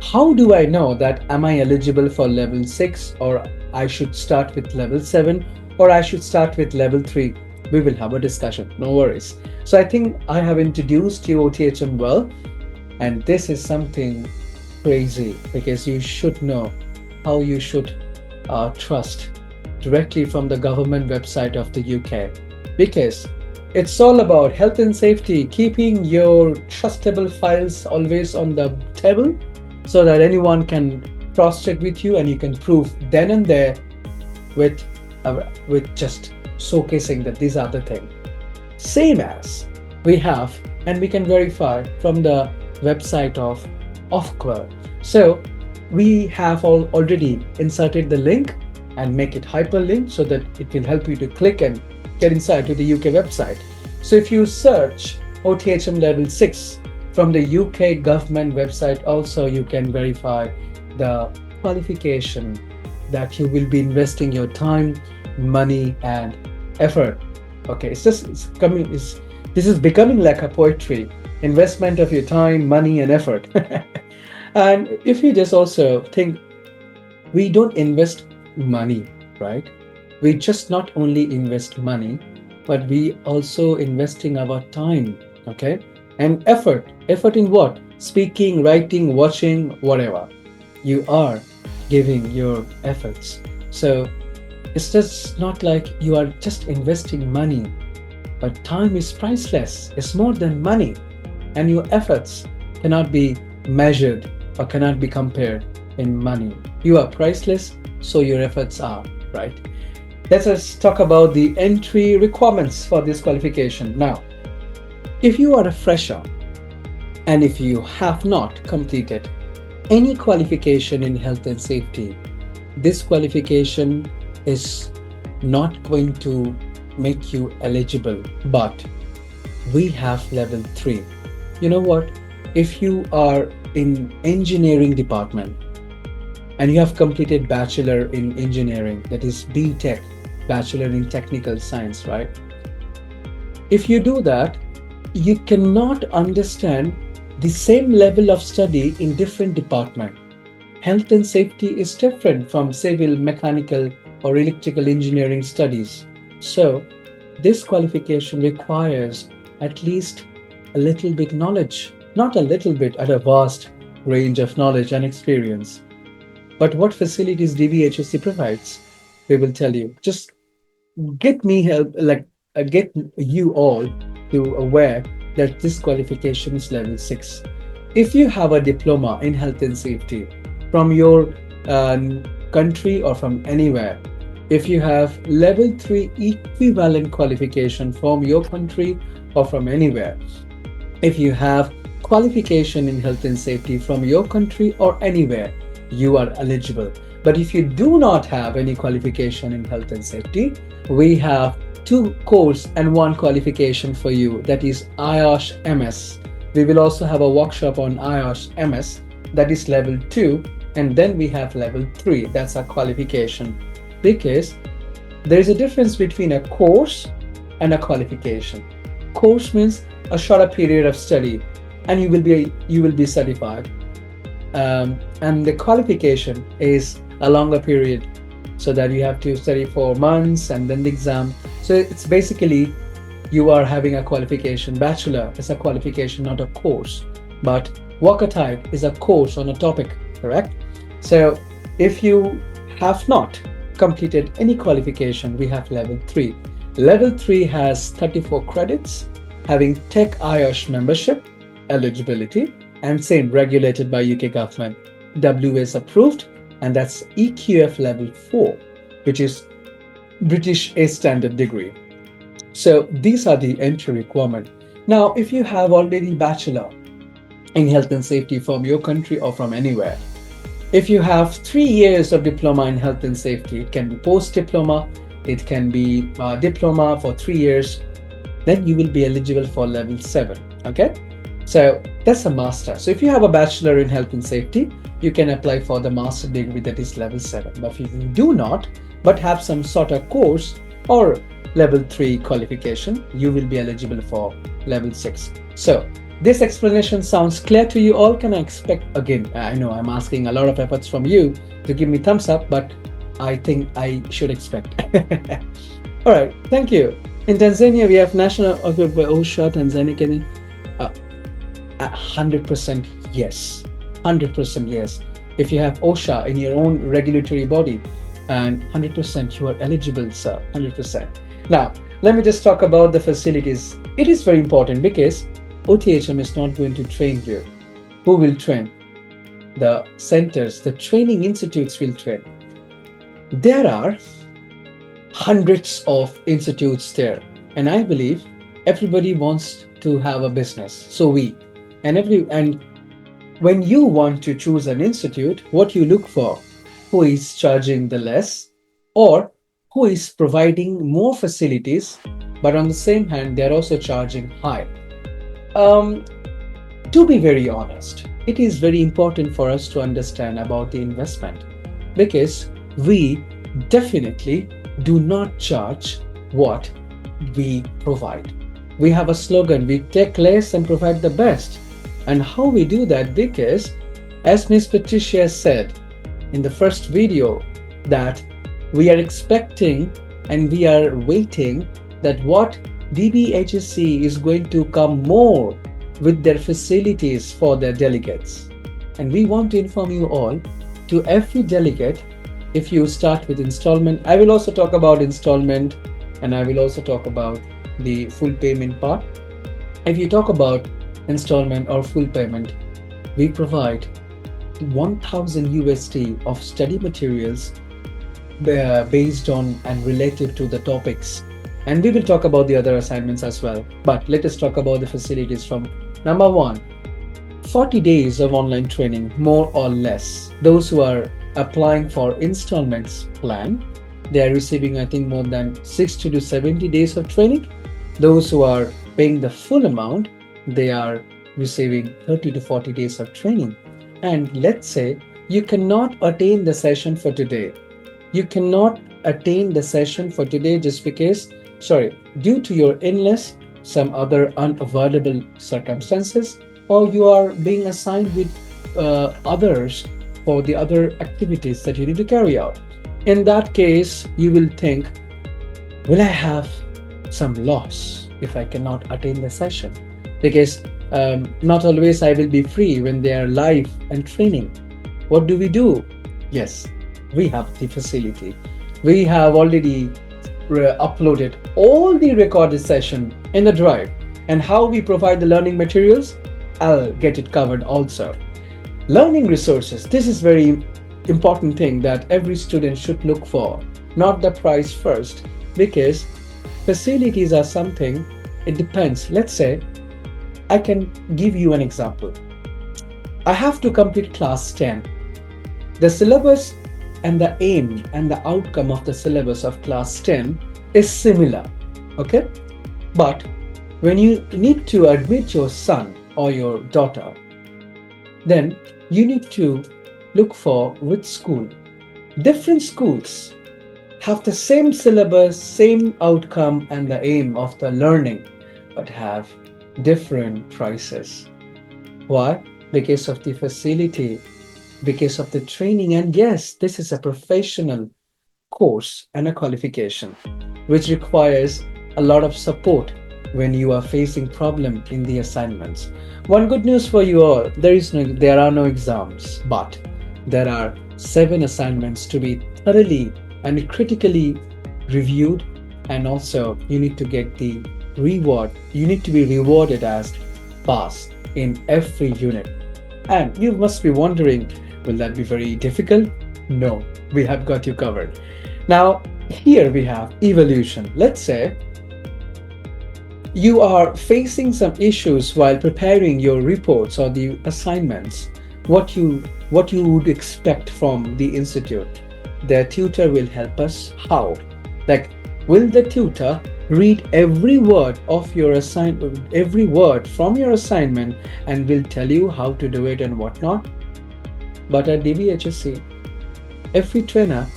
how do I know that am I eligible for level 6 or I should start with level 7 or I should start with level 3? We will have a discussion, no worries. So I think I have introduced you OTHM well, and this is something crazy because you should know how you should trust directly from the government website of the UK, because it's all about health and safety, keeping your trustable files always on the table so that anyone can cross-check with you and you can prove then and there with just showcasing that these are the things. Same as we have, and we can verify from the website of Ofquer. So we have already inserted the link and make it hyperlink so that it will help you to click and get inside to the UK website. So if you search OTHM level 6 from the UK government website, also you can verify the qualification that you will be investing your time, money and effort. Okay, this is becoming like a poetry, investment of your time, money and effort. And if you just also think, we don't invest money, right? We just not only invest money, but we also investing our time, okay? And effort in what? Speaking, writing, watching, whatever. You are giving your efforts. So it's just not like you are just investing money, but time is priceless. It's more than money, and your efforts cannot be measured or cannot be compared in money. You are priceless, so your efforts are, right? Let us talk about the entry requirements for this qualification. Now, if you are a fresher and if you have not completed any qualification in health and safety, this qualification is not going to make you eligible, but we have level 3. You know what? If you are in engineering department and you have completed bachelor in engineering, that is B.Tech, bachelor in technical science, right? If you do that, you cannot understand the same level of study in different department. Health and safety is different from civil, mechanical or electrical engineering studies. So this qualification requires at least a little bit knowledge, not a little bit, at a vast range of knowledge and experience. But what facilities DVHSC provides, we will tell you. Just get me help, get you all to aware that this qualification is level 6. If you have a diploma in health and safety from your country or from anywhere, if you have level 3 equivalent qualification from your country or from anywhere, if you have qualification in health and safety from your country or anywhere, you are eligible. But if you do not have any qualification in health and safety, we have 2 course and 1 qualification for you, that is IOSH MS. We will also have a workshop on IOSH MS, that is level 2, and then we have level 3, that's our qualification. Because there is a difference between a course and a qualification. Course means a shorter period of study and you will be certified, and the qualification is a longer period, so that you have to study for months and then the exam. So it's basically you are having a qualification. Bachelor is a qualification, not a course. But Walker type is a course on a topic, correct? So if you have not completed any qualification, we have level 3. Level 3 has 34 credits, having Tech IOSH membership, eligibility, and same regulated by UK government. WS approved, and that's EQF level 4, which is British A standard degree. So these are the entry requirement. Now, if you have already bachelor in health and safety from your country or from anywhere, if you have 3 years of diploma in health and safety, it can be post-diploma, it can be diploma for 3 years, then you will be eligible for level 7, okay? So that's a master. So if you have a bachelor in health and safety, you can apply for the master degree, that is level 7. But if you do not, but have some sort of course or level 3 qualification, you will be eligible for level 6. So this explanation sounds clear to you all. Can I expect, again, I know I'm asking a lot of efforts from you to give me thumbs up, but I think I should expect. All right, thank you. In Tanzania, we have National OSHA, Tanzania, can 100% yes. 100% yes. If you have OSHA in your own regulatory body, and 100% you are eligible, sir, 100%. Now, let me just talk about the facilities. It is very important because OTHM is not going to train you. Who will train? The centers, the training institutes will train. There are hundreds of institutes there, and I believe everybody wants to have a business. So and when you want to choose an institute, what you look for, who is charging the less or who is providing more facilities, but on the same hand, they're also charging high. To be very honest, it is very important for us to understand about the investment, because we definitely do not charge what we provide. We have a slogan, we take less and provide the best. And how we do that? Because as Ms. Patricia said in the first video, that we are expecting and we are waiting that what DBHSC is going to come more with their facilities for their delegates. And we want to inform you all, to every delegate, if you start with installment, I will also talk about installment, and I will also talk about the full payment part. If you talk about installment or full payment, we provide 1000 USD of study materials based on and related to the topics. And we will talk about the other assignments as well. But let us talk about the facilities from number 1, 40 days of online training, more or less. Those who are applying for installments plan, they are receiving, I think, more than 60 to 70 days of training. Those who are paying the full amount, they are receiving 30 to 40 days of training. And let's say you cannot attain the session for today. You cannot attain the session for today just because, due to your illness, some other unavoidable circumstances, or you are being assigned with others for the other activities that you need to carry out. In that case, you will think, will I have some loss if I cannot attain the session? Because not always I will be free when they are live and training. What do? Yes, we have the facility. We have already uploaded all the recorded session in the drive. And how we provide the learning materials, I'll get it covered also. Learning resources, this is very important thing that every student should look for, not the price first, because facilities are something, it depends. Let's say, I can give you an example. I have to complete class 10. The syllabus and the aim and the outcome of the syllabus of class 10 is similar, okay? But when you need to admit your son or your daughter, then you need to look for which school. Different schools have the same syllabus, same outcome and the aim of the learning, but have different prices. Why? Because of the facility, because of the training. And yes, this is a professional course and a qualification which requires a lot of support when you are facing problem in the assignments. One good news for you all, there are no exams, but there are 7 assignments to be thoroughly and critically reviewed, and also you need to get the reward. You need to be rewarded as pass in every unit. And you must be wondering, will that be very difficult? No, we have got you covered. Now, here we have evolution. Let's say you are facing some issues while preparing your reports or the assignments. What you would expect from the institute? The tutor will help us. How? Like, will the tutor read every word of your assignment, every word from your assignment, and will tell you how to do it and whatnot? But at DBHSC, every trainer,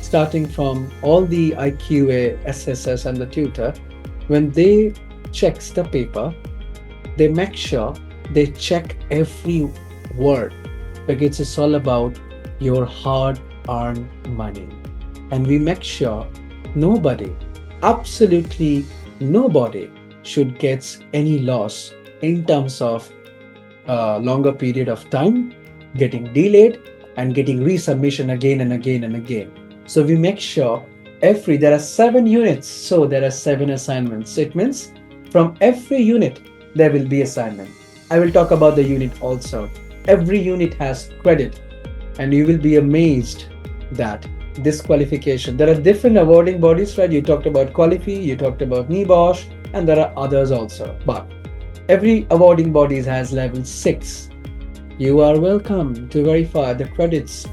starting from all the IQA, SSS, and the tutor, when they checks the paper, they make sure they check every word, because it's all about your hard-earned money. And we make sure nobody, absolutely nobody, should get any loss in terms of longer period of time, getting delayed, and getting resubmission again and again and again. So we make sure there are 7 units, so there are 7 assignments. It means from every unit there will be assignment. I will talk about the unit also. Every unit has credit, and you will be amazed that this qualification, there are different awarding bodies, right? You talked about Qualifi, you talked about NIBOSH, and there are others also. But every awarding body has level 6. You are welcome to verify the credits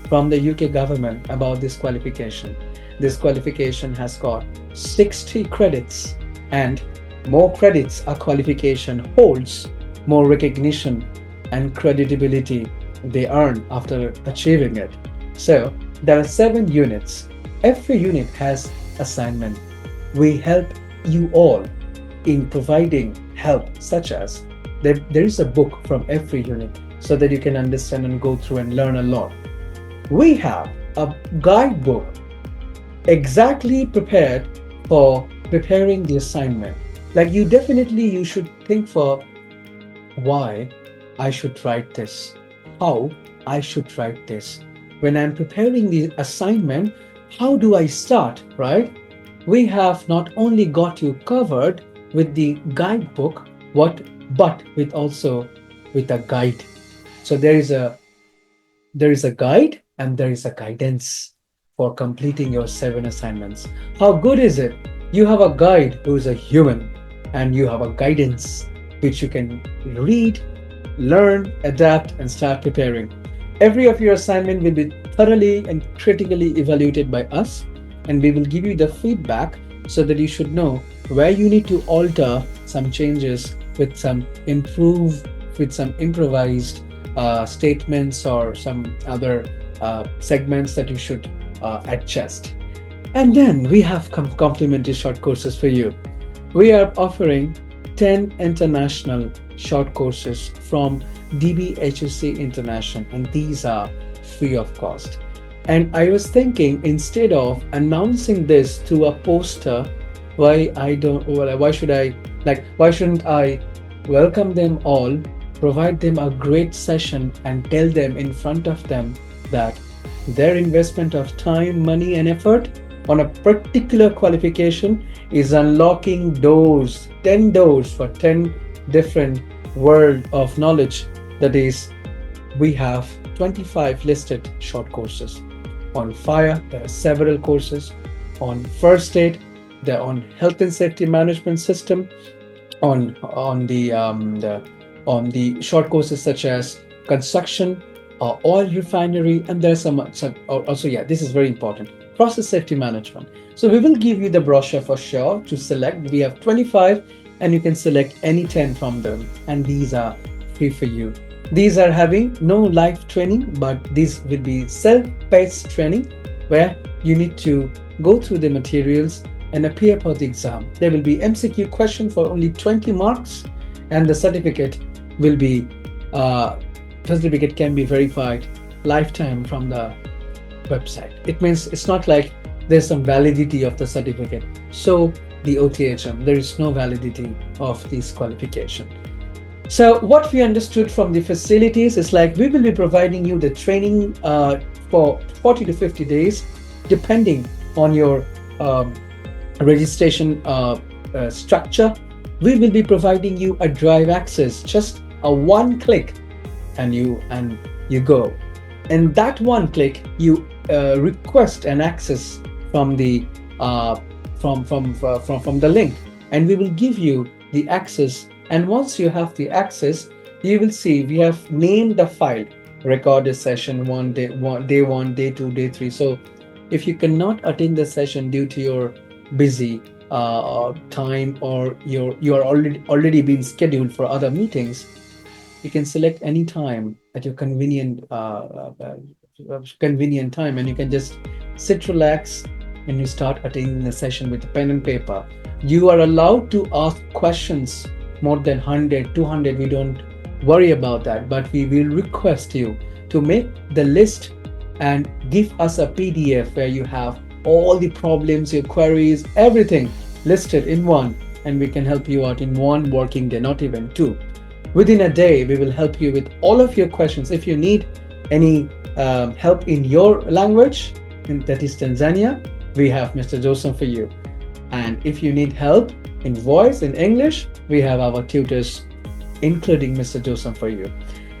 from the UK government about this qualification. This qualification has got 60 credits, and more credits a qualification holds, more recognition and credibility they earn after achieving it. So there are 7 units. Every unit has assignment. We help you all in providing help, such as there is a book from every unit so that you can understand and go through and learn a lot. We have a guidebook exactly prepared for preparing the assignment. Like, you should think for why I should write this, how I should write this. When I'm preparing the assignment, how do I start, right? We have not only got you covered with the guidebook, but with a guide. So there is a guide and there is a guidance for completing your 7 assignments. How good is it? You have a guide who is a human, and you have a guidance which you can read, learn, adapt, and start preparing. Every of your assignment will be thoroughly and critically evaluated by us, and we will give you the feedback so that you should know where you need to alter some changes with some improvised statements or some other segments that you should adjust. And then we have complimentary short courses for you. We are offering 10 international short courses from DBHSC International, and these are free of cost. And I was thinking, instead of announcing this to a poster, why shouldn't I welcome them all, provide them a great session, and tell them in front of them that their investment of time, money, and effort on a particular qualification is unlocking 10 doors for 10 different world of knowledge. That is, we have 25 listed short courses. On fire, there are several courses. On first aid, there are on health and safety management system. On the short courses such as construction, oil refinery, and there's this is very important, process safety management. So we will give you the brochure for sure to select. We have 25, and you can select any 10 from them, and these are free for you. These are having no live training, but this will be self-paced training where you need to go through the materials and appear for the exam. There will be MCQ question for only 20 marks, and the certificate can be verified lifetime from the website. It means it's not like there's some validity of the certificate. So the OTHM. There is no validity of this qualification. So what we understood from the facilities is like we will be providing you the training for 40 to 50 days, depending on your registration structure. We will be providing you a drive access, just a one click, and you go. And that one click, you request an access from the from the link, and we will give you the access. And once you have the access, you will see we have named the file, recorded session day one, day two, day three. So if you cannot attend the session due to your busy time, or you are already been scheduled for other meetings, you can select any time at your convenient time, and you can just sit, relax, and you start attending the session with a pen and paper. You are allowed to ask questions more than 100, 200. We don't worry about that, but we will request you to make the list and give us a PDF where you have all the problems, your queries, everything listed in one, and we can help you out in one working day, not even two. Within a day, we will help you with all of your questions. If you need any help in your language, that is Tanzania, we have Mr. Josam for you. And if you need help in voice, in English, we have our tutors, including Mr. Josam for you.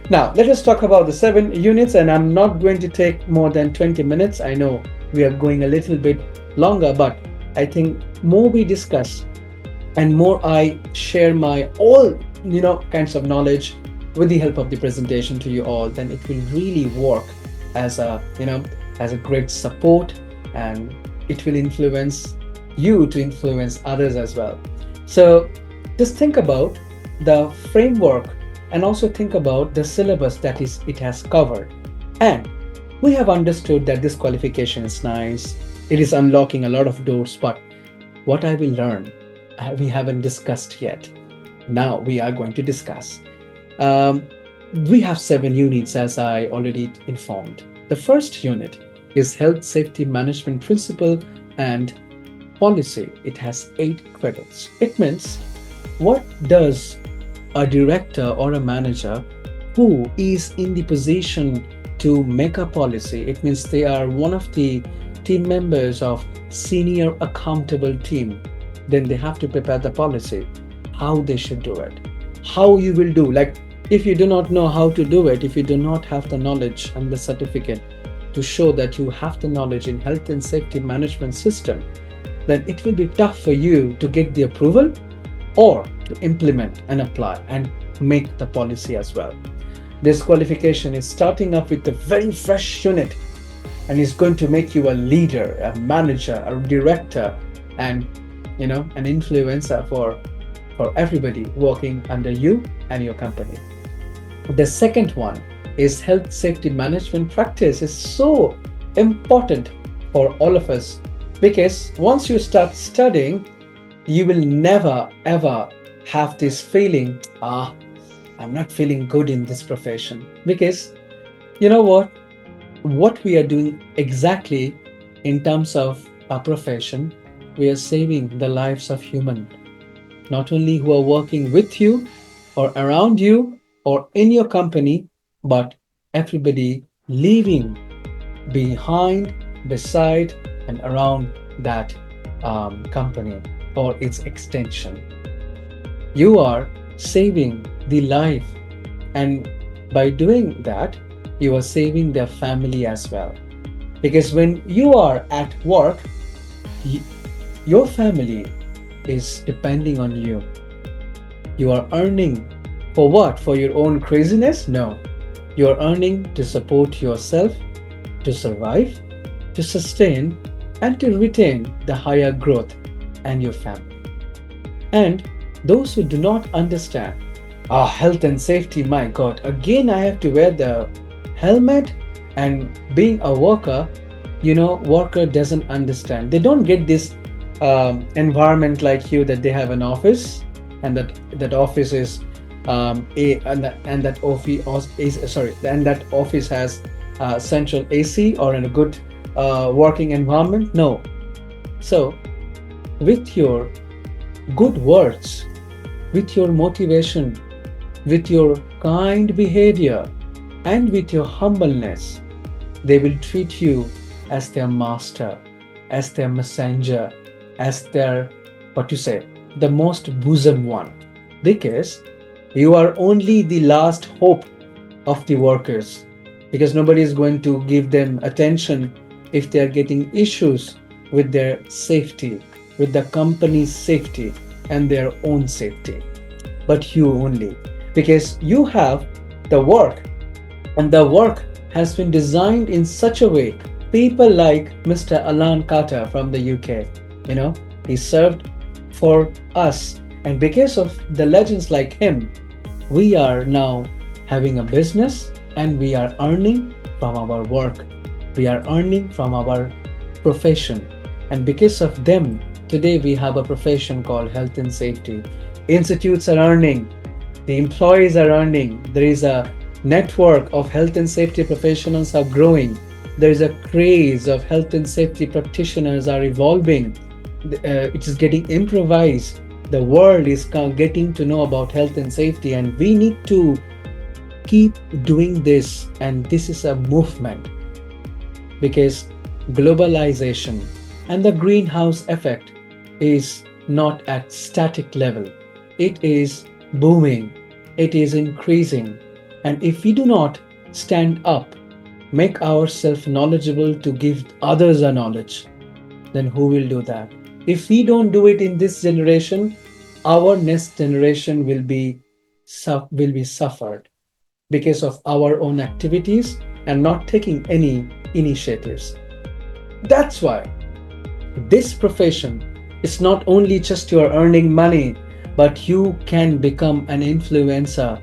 Now, let us talk about the 7 units, and I'm not going to take more than 20 minutes. I know we are going a little bit longer, but I think more we discuss and more I share my all kinds of knowledge with the help of the presentation to you all, then it will really work as a as a great support, and it will influence you to influence others as well. So just think about the framework and also think about the syllabus that it has covered. And we have understood that this qualification is nice. It is unlocking a lot of doors, but what I will learn, we haven't discussed yet. Now we are going to discuss. We have 7 units, as I already informed. The first unit is Health Safety Management Principle and Policy. It has 8 credits. It means, what does a director or a manager who is in the position to make a policy, it means they are one of the team members of senior accountable team, then they have to prepare the policy, how they should do it, how you will do. Like, if you do not know how to do it, if you do not have the knowledge and the certificate to show that you have the knowledge in health and safety management system, then it will be tough for you to get the approval or to implement and apply and make the policy as well. This qualification is starting up with a very fresh unit, and is going to make you a leader, a manager, a director, and an influencer for everybody working under you and your company. The second one is Health Safety Management Practice. Is so important for all of us, because once you start studying, you will never ever have this feeling, I'm not feeling good in this profession. Because you know what we are doing exactly in terms of our profession, we are saving the lives of humans, not only who are working with you or around you or in your company, but everybody living behind, beside, and around that company or its extension. You are saving the life, and by doing that, you are saving their family as well. Because when you are at work, your family is depending on you. You are earning for what? For your own craziness? No. You are earning to support yourself, to survive, to sustain, and to retain the higher growth and your family. And those who do not understand health and safety, my God, again I have to wear the helmet, and being a worker, worker doesn't understand. They don't get this environment like you, that they have an office, and that office is that office has central AC or in a good working environment. No. So with your good words, with your motivation, with your kind behavior, and with your humbleness, they will treat you as their master, as their messenger, as their, what you say, the most bosom one. Because you are only the last hope of the workers. Because nobody is going to give them attention if they are getting issues with their safety, with the company's safety and their own safety. But you only. Because you have the work, and the work has been designed in such a way. People like Mr. Alan Carter from the UK, he served for us. And because of the legends like him, we are now having a business and we are earning from our work. We are earning from our profession. And because of them, today we have a profession called health and safety. Institutes are earning, the employees are earning. There is a network of health and safety professionals are growing. There is a craze of health and safety practitioners are evolving. It is getting improvised. The world is getting to know about health and safety, and we need to keep doing this. And this is a movement, because globalization and the greenhouse effect is not at static level. It is booming. It is increasing. And if we do not stand up, make ourselves knowledgeable to give others a knowledge, then who will do that? If we don't do it in this generation, our next generation will be suffered because of our own activities and not taking any initiatives. That's why this profession is not only just you are earning money, but you can become an influencer.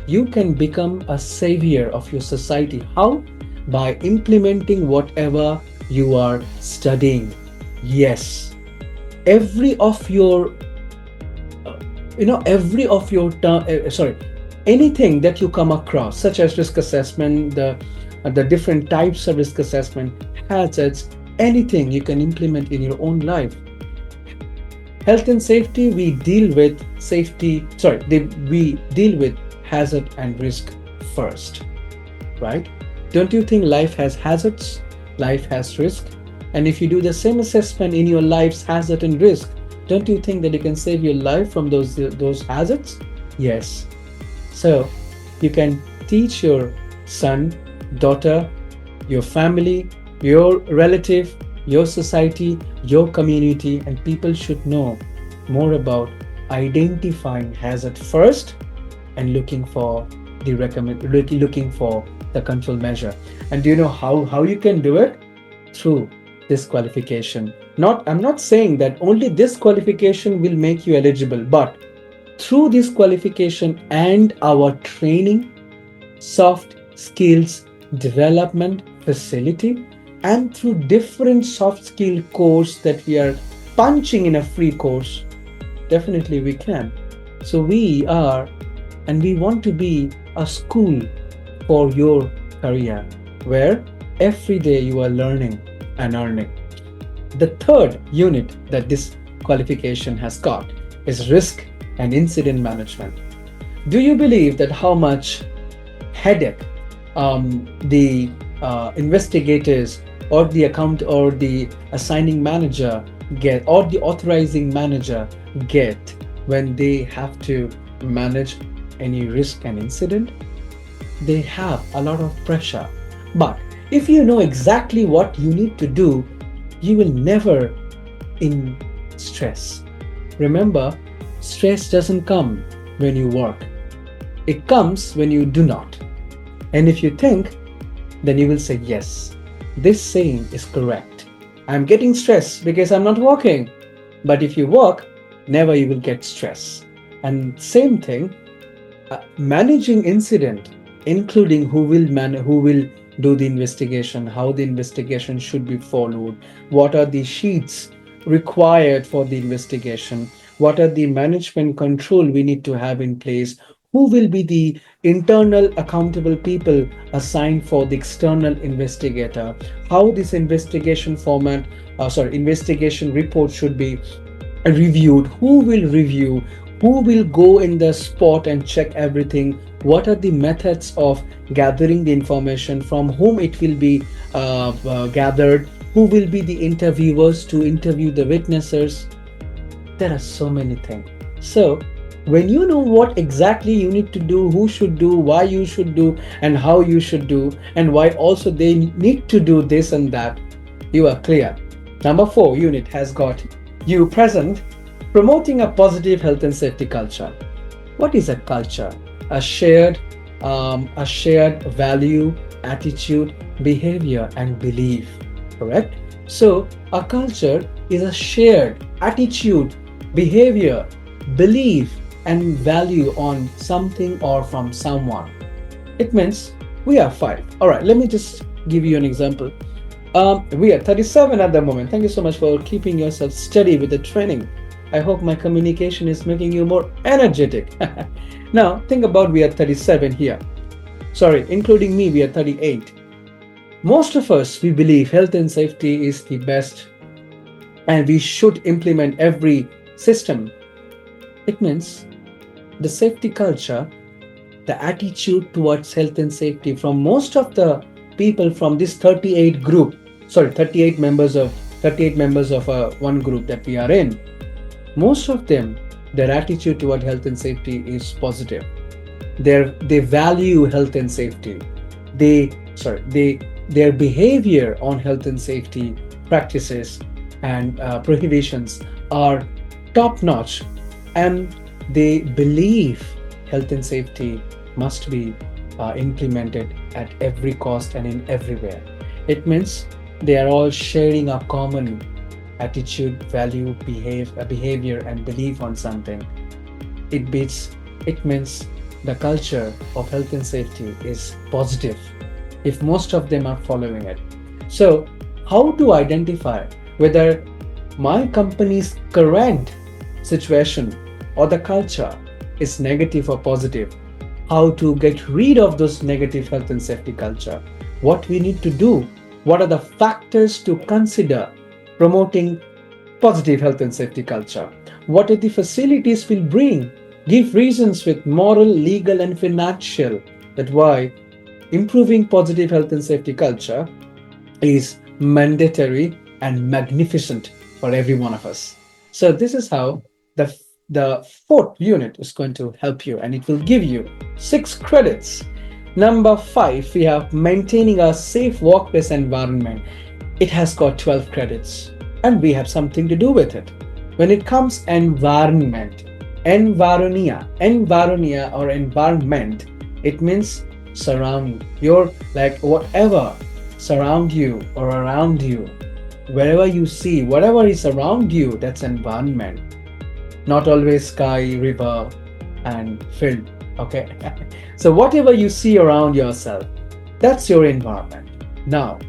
You can become a savior of your society. How? By implementing whatever you are studying. Yes, anything that you come across, such as risk assessment, the different types of risk assessment, hazards, anything you can implement in your own life. Health and safety, we deal with hazard and risk first, right? Don't you think life has hazards? Life has risk. And if you do the same assessment in your life's hazard and risk, don't you think that you can save your life from those hazards? Yes. So you can teach your son, daughter, your family, your relative, your society, your community, and people should know more about identifying hazard first and looking for the control measure. And do you know how you can do it? Through this qualification. I'm not saying that only this qualification will make you eligible, but through this qualification and our training, soft skills development facility, and through different soft skill course that we are punching in a free course, definitely we can. So we want to be a school for your career, where every day you are learning and earning. The third unit that this qualification has got is risk and incident management. Do you believe that how much headache the investigators or the account or the assigning manager get, or the authorizing manager get, when they have to manage any risk and incident? They have a lot of pressure. But if you know exactly what you need to do, you will never in stress. Remember, stress doesn't come when you work. It comes when you do not. And if you think, then you will say, yes, this saying is correct. I'm getting stressed because I'm not working. But if you work, never you will get stress. And same thing, managing incident, including who will do the investigation, how the investigation should be followed, what are the sheets required for the investigation, what are the management control we need to have in place, who will be the internal accountable people assigned for the external investigator, how this investigation report should be reviewed, who will review, who will go in the spot and check everything, what are the methods of gathering the information, from whom it will be gathered, who will be the interviewers to interview the witnesses. There are so many things. So when you know what exactly you need to do, who should do, why you should do, and how you should do, and why also they need to do this and that, you are clear. Number 4 unit has got you present, promoting a positive health and safety culture. What is a culture? A shared value, attitude, behavior, and belief. Correct? So a culture is a shared attitude, behavior, belief, and value on something or from someone. It means we are 5. All right, let me just give you an example. We are 37 at the moment. Thank you so much for keeping yourself steady with the training. I hope my communication is making you more energetic. Now, think about we are 37 here. Sorry, including me, we are 38. Most of us, we believe health and safety is the best and we should implement every system. It means the safety culture, the attitude towards health and safety from most of the people from this 38 members of one group that we are in. Most of them, their attitude toward health and safety is positive. They value health and safety. Their behavior on health and safety practices and prohibitions are top notch, and they believe health and safety must be implemented at every cost and in everywhere. It means they are all sharing a common attitude, value, behavior, and belief on something. It means the culture of health and safety is positive if most of them are following it. So how to identify whether my company's current situation or the culture is negative or positive? How to get rid of those negative health and safety culture? What we need to do? What are the factors to consider promoting positive health and safety culture? What are the facilities will bring? Give reasons with moral, legal, and financial that why improving positive health and safety culture is mandatory and magnificent for every one of us. So this is how the 4th unit is going to help you, and it will give you 6 credits. Number 5, we have maintaining a safe workplace environment. It has got 12 credits, and we have something to do with it. When it comes environment, environia or environment, it means surround your, like whatever surround you or around you, wherever you see, whatever is around you, that's environment. Not always sky, river, and field. Okay. So whatever you see around yourself, that's your environment. Now,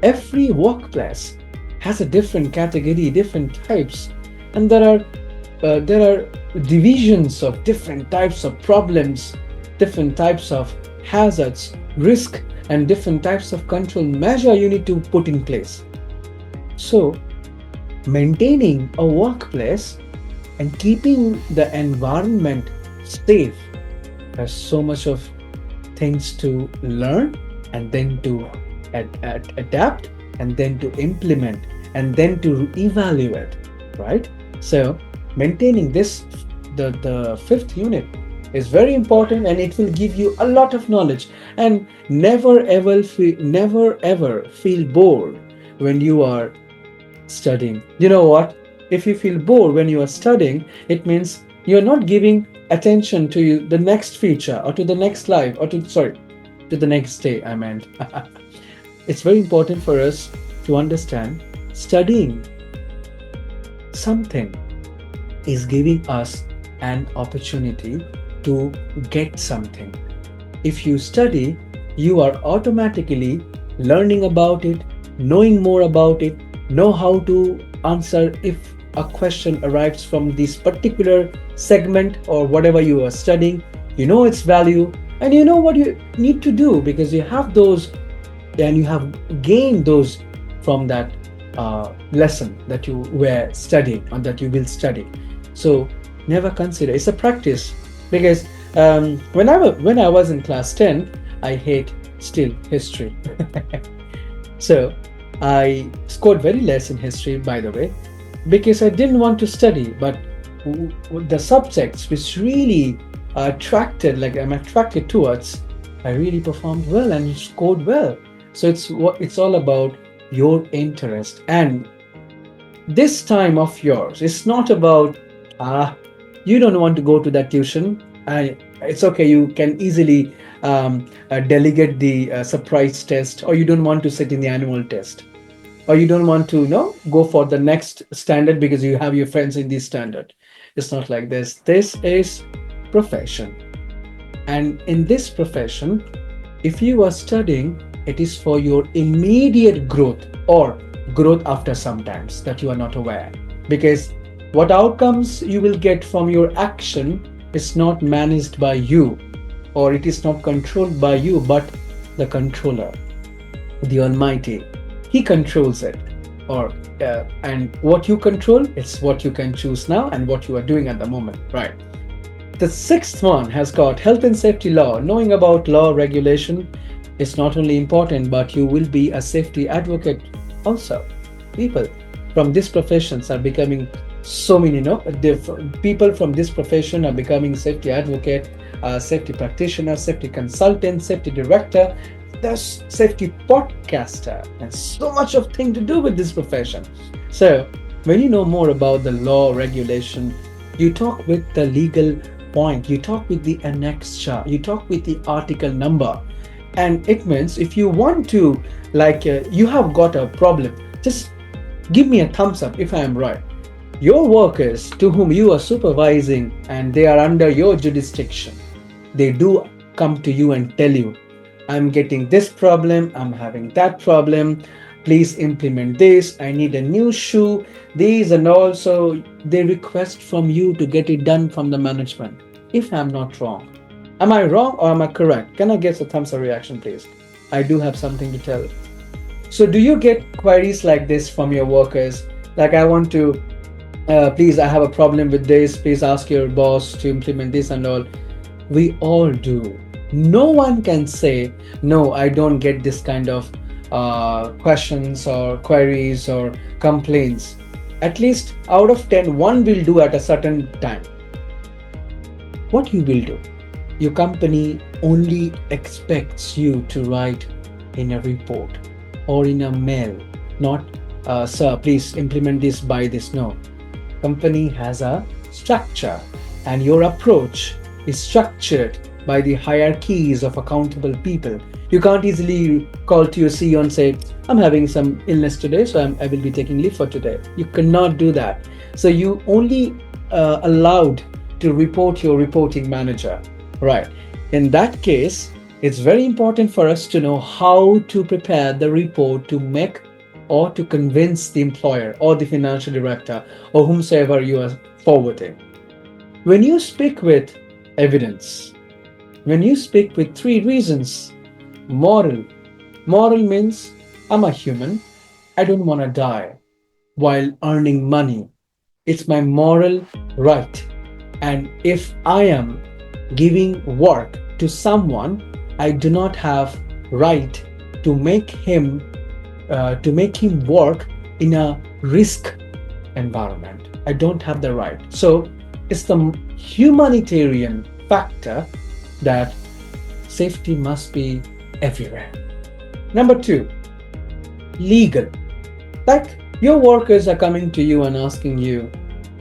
every workplace has a different category, different types, and there are divisions of different types of problems, different types of hazards, risk, and different types of control measure you need to put in place. So, maintaining a workplace and keeping the environment safe, there's so much of things to learn, and then to adapt, and then to implement, and then to evaluate, right? So maintaining this, the 5th unit is very important, and it will give you a lot of knowledge. And never ever feel bored when you are studying. You know what? If you feel bored when you are studying, it means you're not giving attention to the next feature or to the next live or to the next day. I meant it's very important for us to understand studying something is giving us an opportunity to get something. If you study, you are automatically learning about it, knowing more about it, know how to answer if a question arrives from this particular segment or whatever you are studying. You know its value, and you know what you need to do because you have those, and you have gained those from that lesson that you were studying or that you will study. So never consider, it's a practice, because when I was in class 10, I hate still history. So I scored very less in history, by the way, because I didn't want to study, but the subjects which really attracted, like I'm attracted towards, I really performed well and scored well. So it's all about your interest. And this time of yours, it's not about you don't want to go to that tuition. It's okay, you can easily delegate the surprise test, or you don't want to sit in the annual test, or you don't want to go for the next standard because you have your friends in this standard. It's not like this. This is profession, and in this profession, if you are studying, it is for your immediate growth or growth after some times that you are not aware, because what outcomes you will get from your action is not managed by you, or it is not controlled by you, but the controller, the Almighty. He controls it. And what you control is what you can choose now and what you are doing at the moment, right? The sixth one has got health and safety law. Knowing about law regulation is not only important, but you will be a safety advocate also. People from these professions are becoming so many, people from this profession are becoming safety advocate, safety practitioner, safety consultant, safety director, there's safety podcaster, and so much of thing to do with this profession. So when you know more about the law regulation, you talk with the legal point, you talk with the annexure, you talk with the article number. And it means if you want to, you have got a problem, just give me a thumbs up if I am right. Your workers to whom you are supervising and they are under your jurisdiction, they do come to you and tell you, I'm getting this problem, I'm having that problem, please implement this, I need a new shoe, these, and also they request from you to get it done from the management. If I'm not wrong, am I wrong or am I correct? Can I get a thumbs up reaction, please? I do have something to tell. So do you get queries like this from your workers? Like, I want to, please, I have a problem with this, please ask your boss to implement this and all. We all do. No one can say, no, I don't get this kind of questions or queries or complaints. At least out of 10, one will do at a certain time. What you will do? Your company only expects you to write in a report or in a mail, not, sir, please implement this by this. No. Company has a structure, and your approach is structured by the hierarchies of accountable people. You can't easily call to your CEO and say, I'm having some illness today, so I will be taking leave for today. You cannot do that. So you only allowed to report your reporting manager, right? In that case, it's very important for us to know how to prepare the report to make or to convince the employer or the financial director or whomsoever you are forwarding. When you speak with evidence, when you speak with 3 reasons, moral means I'm a human, I don't want to die while earning money. It's my moral right. And if I am giving work to someone, I do not have right to make him work in a risk environment. I don't have the right. So it's the humanitarian factor that safety must be everywhere. Number 2, legal. Like, your workers are coming to you and asking you,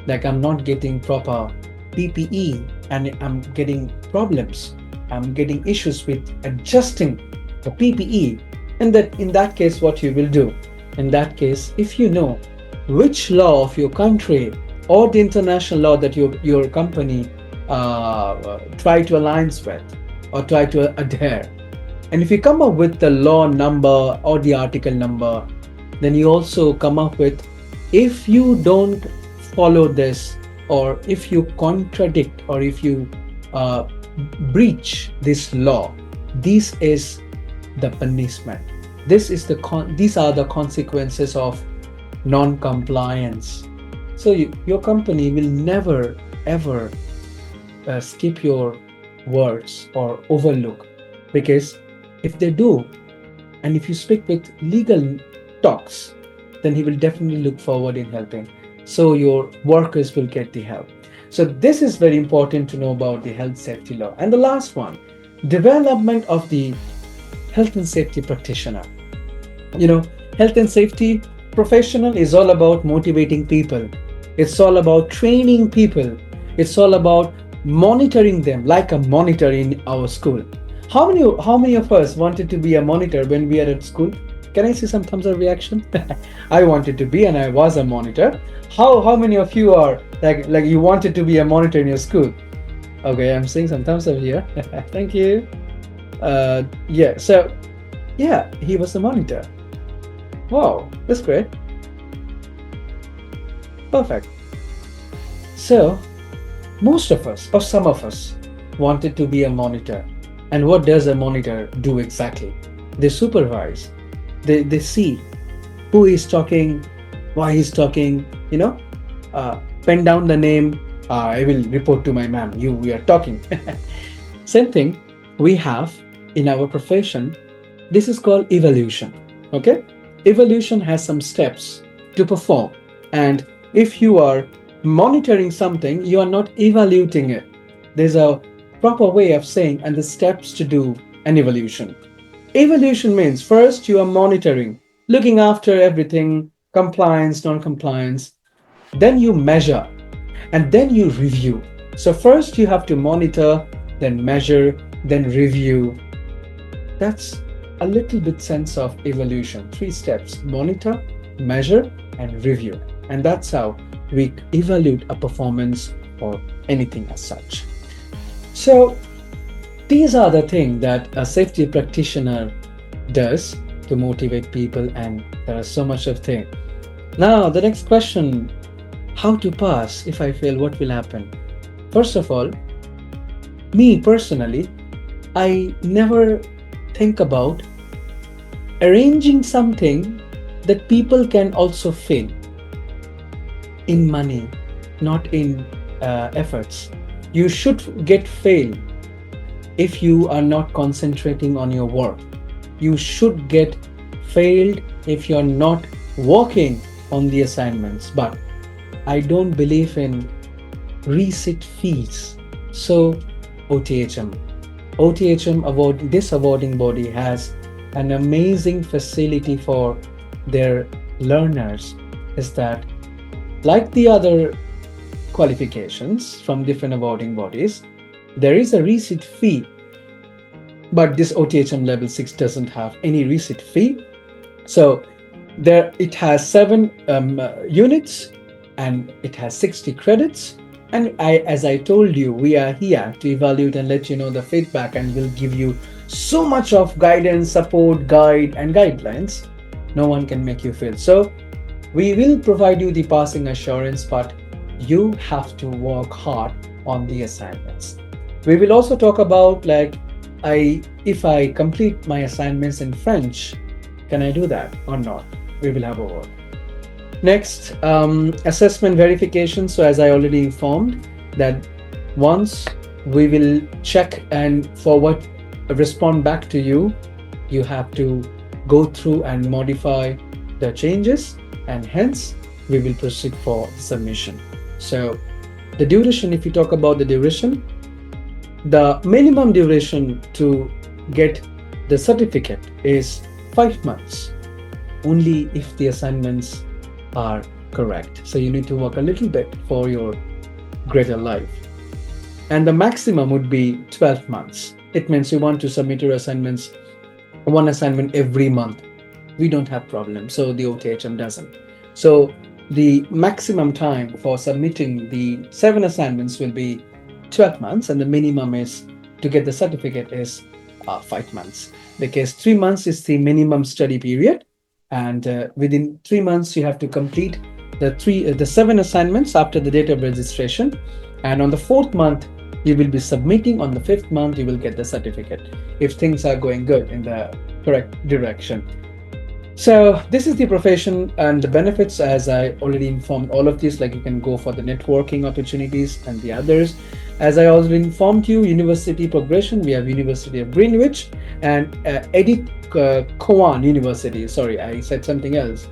like, I'm not getting proper PPE and I'm getting problems. I'm getting issues with adjusting the PPE. And that in that case, what you will do? In that case, if you know which law of your country or the international law that your company try to align with or try to adhere, and if you come up with the law number or the article number, then you also come up with, if you don't follow this, or if you contradict, or if you breach this law, this is the punishment. These are the consequences of non-compliance. So your company will never ever skip your words or overlook, because if they do, and if you speak with legal talks, then he will definitely look forward in helping. So your workers will get the help. So this is very important to know about the health safety law. And the last one, development of the health and safety practitioner. Health and safety professional is all about motivating people. It's all about training people. It's all about monitoring them like a monitor in our school. How many of us wanted to be a monitor when we are at school? Can I see some thumbs up reaction? I wanted to be, and I was a monitor. How many of you are like you wanted to be a monitor in your school? Okay, I'm seeing some thumbs up here. Thank you. He was a monitor. Wow, that's great. Perfect. So most of us, or some of us, wanted to be a monitor. And what does a monitor do exactly? They supervise. They see who is talking, why he's talking, pen down the name. I will report to my ma'am, we are talking. Same thing we have in our profession. This is called evaluation. Okay? Evaluation has some steps to perform. And if you are monitoring something, you are not evaluating it. There's a proper way of saying and the steps to do an evaluation. Evaluation means first you are monitoring, looking after everything, compliance, non-compliance. Then you measure, and then you review. So first you have to monitor, then measure, then review. That's a little bit sense of evaluation. 3 steps: monitor, measure, and review. And that's how we evaluate a performance or anything as such. So these are the things that a safety practitioner does to motivate people, and there are so much of things. Now the next question, how to pass? If I fail, what will happen? First of all, me personally, I never think about arranging something that people can also fail in money, not in efforts. You should get fail if you are not concentrating on your work. You should get failed if you're not working on the assignments. But I don't believe in resit fees. So OTHM this awarding body has an amazing facility for their learners, is that like the other qualifications from different awarding bodies, there is a resit fee, but this OTHM level 6 doesn't have any resit fee. So it has 7 units and it has 60 credits. And as I told you, we are here to evaluate and let you know the feedback, and will give you so much of guidance, support, guide, and guidelines. No one can make you fail. So we will provide you the passing assurance, but you have to work hard on the assignments. We will also talk about if I complete my assignments in French, can I do that or not? We will have a word. Next, assessment verification. So as I already informed, that once we will check and respond back to you, you have to go through and modify the changes, and hence we will proceed for submission. So the duration, if you talk about the duration, the minimum duration to get the certificate is 5 months, only if the assignments are correct. So you need to work a little bit for your greater life. And the maximum would be 12 months. It means you want to submit your assignments, 1 assignment every month. We don't have problem. So the OTHM doesn't. So the maximum time for submitting the 7 assignments will be 12 months, and the minimum is to get the certificate is 5 months, because 3 months is the minimum study period, and within 3 months you have to complete the 7 assignments after the date of registration, and on the 4th month you will be submitting. On the 5th month you will get the certificate if things are going good in the correct direction. So this is the profession and the benefits, as I already informed all of this, like you can go for the networking opportunities and the others. As I already informed you, university progression, we have University of Greenwich and Edith Cowan University. Sorry, I said something else.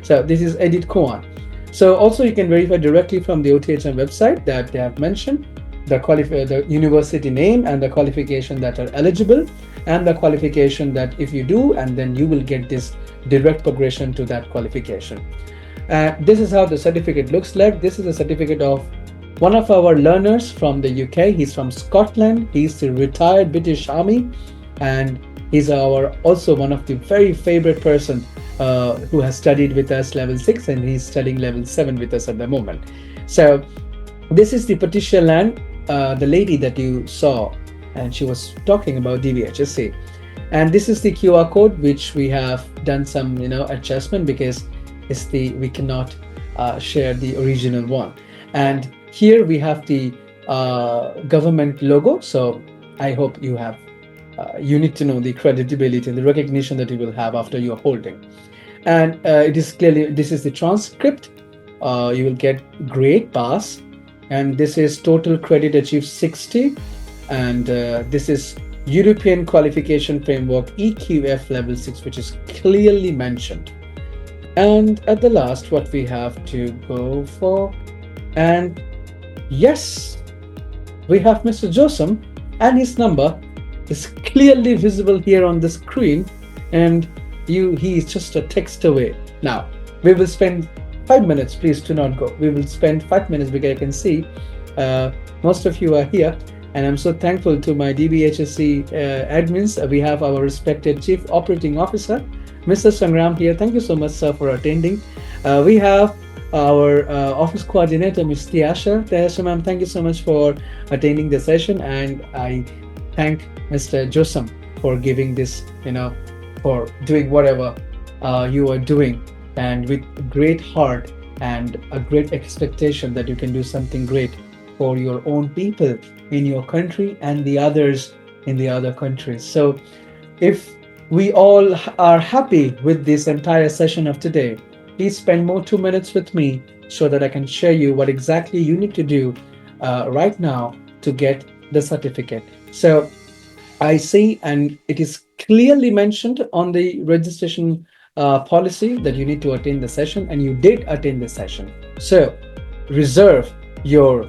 So this is Edith Cowan. So also you can verify directly from the OTHM website that they have mentioned the university name and the qualification that are eligible, and the qualification that if you do, and then you will get this direct progression to that qualification. This is how the certificate looks like. This is a certificate of one of our learners from the UK. He's from Scotland. He's the retired British Army, and he's also one of the very favorite person who has studied with us level 6, and he's studying level 7 with us at the moment. So this is the Patricia Land, the lady that you saw, and she was talking about DBHSC. And this is the QR code, which we have done some adjustment because we cannot share the original one. And here we have the government logo. So I hope you need to know the credibility and the recognition that you will have after you're holding. And it is clearly, this is the transcript. You will get grade pass, and this is total credit achieved 60. And this is European Qualification Framework EQF level 6, which is clearly mentioned. And at the last, what we have to go for, and yes, we have Mr. Josam, and his number is clearly visible here on the screen, and he is just a text away. Now we will spend 5 minutes. Please do not go. We will spend 5 minutes because I can see most of you are here. And I'm so thankful to my DBHSC admins. We have our respected Chief Operating Officer, Mr. Sangram here. Thank you so much, sir, for attending. We have our Office Coordinator, Ms. Tiasha. Tiasha, ma'am, thank you so much for attending the session. And I thank Mr. Josam for giving this, for doing whatever you are doing, and with great heart and a great expectation that you can do something great for your own people in your country and the others in the other countries. So if we all are happy with this entire session of today, please spend more 2 minutes with me so that I can share you what exactly you need to do right now to get the certificate. So I see, and it is clearly mentioned on the registration policy that you need to attend the session, and you did attend the session. So reserve your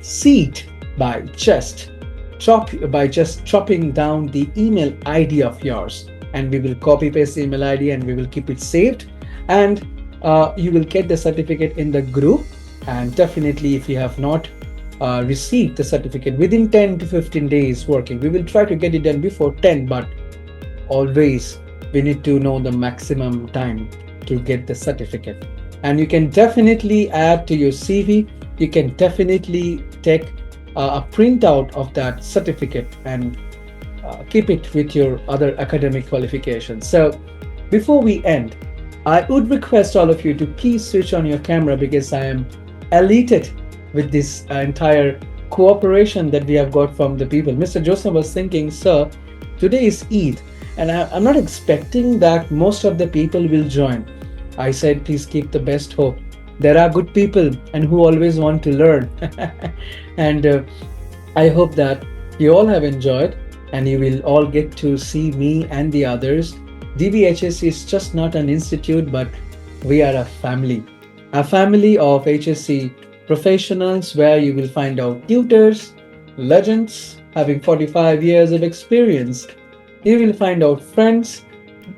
seat by just chopping down the email ID of yours, and we will copy paste the email ID and we will keep it saved, and you will get the certificate in the group. And definitely, if you have not received the certificate within 10 to 15 days working, we will try to get it done before 10, but always we need to know the maximum time to get the certificate. And you can definitely add to your CV. You can definitely take a printout of that certificate and keep it with your other academic qualifications. So before we end, I would request all of you to please switch on your camera, because I am elated with this entire cooperation that we have got from the people. Mr. Josam was thinking, sir, today is Eid, and I'm not expecting that most of the people will join. I said, please keep the best hope. There are good people and who always want to learn. And I hope that you all have enjoyed, and you will all get to see me and the others. DBHSC is just not an institute, but we are a family of HSC professionals, where you will find out tutors, legends having 45 years of experience. You will find out friends.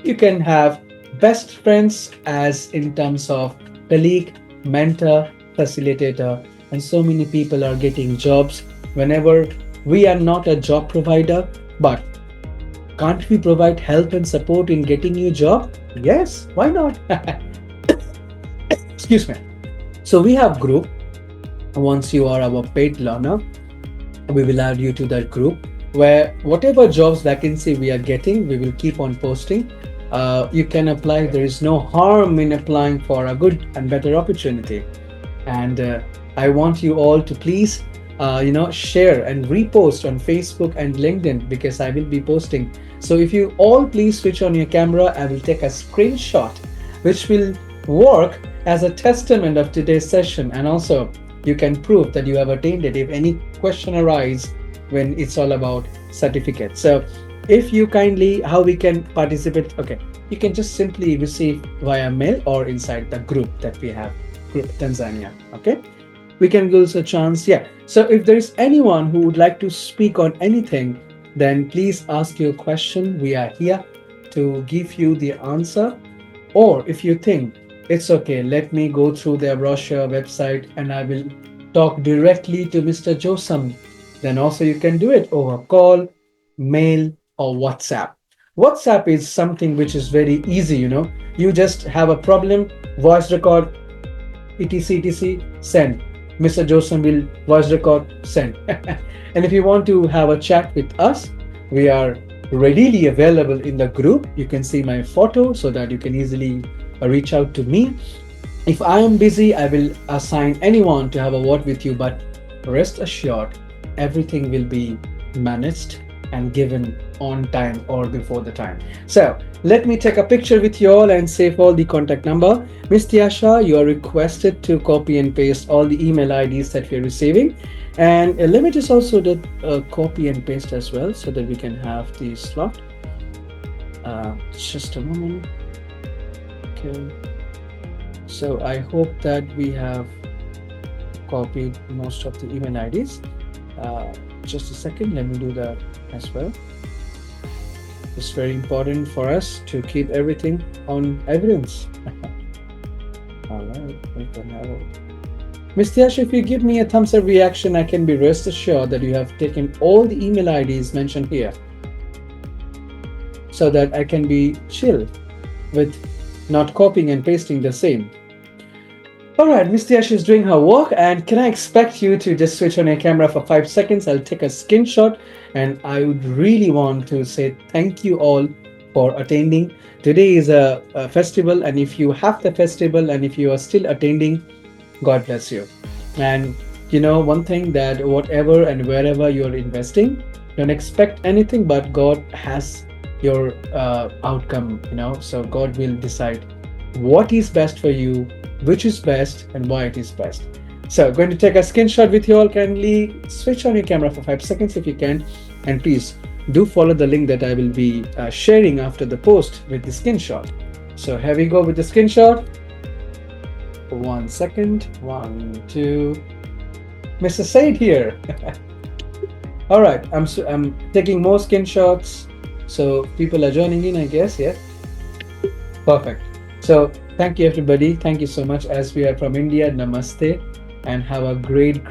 You can have best friends as in terms of colleague, mentor, facilitator, and so many people are getting jobs. Whenever we are not a job provider, but can't we provide help and support in getting you a job? Yes, why not? Excuse me. So we have group. Once you are our paid learner, we will add you to that group, where whatever jobs vacancy we are getting, we will keep on posting. You can apply. There is no harm in applying for a good and better opportunity. And I want you all to please share and repost on Facebook and LinkedIn, because I will be posting. So if you all please switch on your camera, I will take a screenshot which will work as a testament of today's session, and also you can prove that you have attained it if any question arises when it's all about certificates. So if you kindly, how we can participate, okay, you can just simply receive via mail or inside the group that we have, group Tanzania. Okay, we can give us a chance. Yeah, so if there is anyone who would like to speak on anything, then please ask your question. We are here to give you the answer. Or if you think it's okay, let me go through their brochure website and I will talk directly to Mr. Josam, then also you can do it over call, mail, or WhatsApp. WhatsApp is something which is very easy. You just have a problem, voice record, etc, send. Mr. Josam will voice record, send. And if you want to have a chat with us, we are readily available in the group. You can see my photo so that you can easily reach out to me. If I am busy, I will assign anyone to have a word with you, but rest assured, everything will be managed and given on time or before the time. So let me take a picture with you all and save all the contact number. Ms. Tiasha, you are requested to copy and paste all the email IDs that we are receiving. And let me just also do copy and paste as well so that we can have the slot. Just a moment. Okay. So I hope that we have copied most of the email IDs. Just a second, let me do that as well. It's very important for us to keep everything on evidence. All right, we can have it. Ms. Tiasha, if you give me a thumbs up reaction, I can be rest assured that you have taken all the email IDs mentioned here, so that I can be chill with not copying and pasting the same. All right, Ms. Tiasha is doing her work, and can I expect you to just switch on your camera for 5 seconds? I'll take a screenshot, and I would really want to say thank you all for attending. Today is a festival, and if you have the festival and if you are still attending, God bless you. And one thing, that whatever and wherever you're investing, don't expect anything, but God has your outcome, so God will decide what is best for you, which is best, and why it is best. So going to take a screenshot with you all. Kindly switch on your camera for 5 seconds if you can, and please do follow the link that I will be sharing after the post with the screenshot. So here we go with the screenshot. 1 second. 1, 2. Mr. Said here. All right, I'm taking more screenshots, so people are joining in, I guess. Yeah, perfect. So thank you, everybody. Thank you so much. As we are from India, namaste, and have a great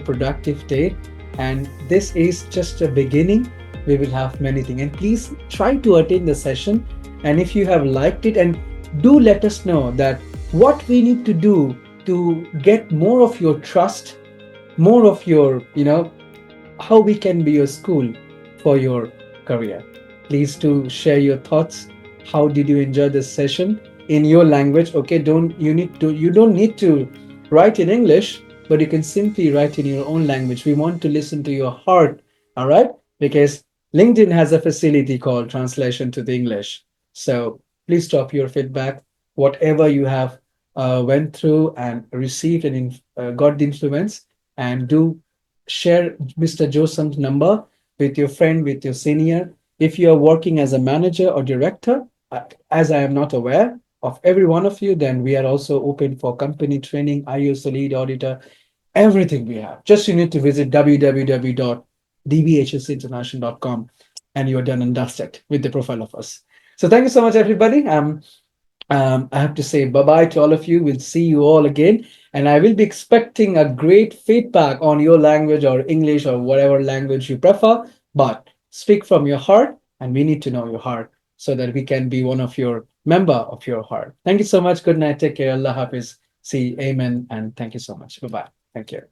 productive day. And this is just a beginning. We will have many things, and please try to attend the session. And if you have liked it, and do let us know that what we need to do to get more of your trust, more of your, how we can be your school for your career. Please do share your thoughts. How did you enjoy this session in your language? Okay, you don't need to write in English, but you can simply write in your own language. We want to listen to your heart, all right? Because LinkedIn has a facility called translation to the English. So please drop your feedback, whatever you have went through and received and got the influence, and do share Mr. Josam's number with your friend, with your senior. If you are working as a manager or director, as I am not aware of every one of you, then we are also open for company training, ISO lead auditor, everything we have. Just you need to visit www.dbhsinternational.com and you're done and dusted with the profile of us. So thank you so much, everybody. I have to say bye-bye to all of you. We'll see you all again. And I will be expecting a great feedback on your language or English or whatever language you prefer. But speak from your heart, and we need to know your heart so that we can be one of your member of your heart. Thank you so much. Good night. Take care. Allah Hafiz. See, amen. And thank you so much. Bye-bye. Thank you.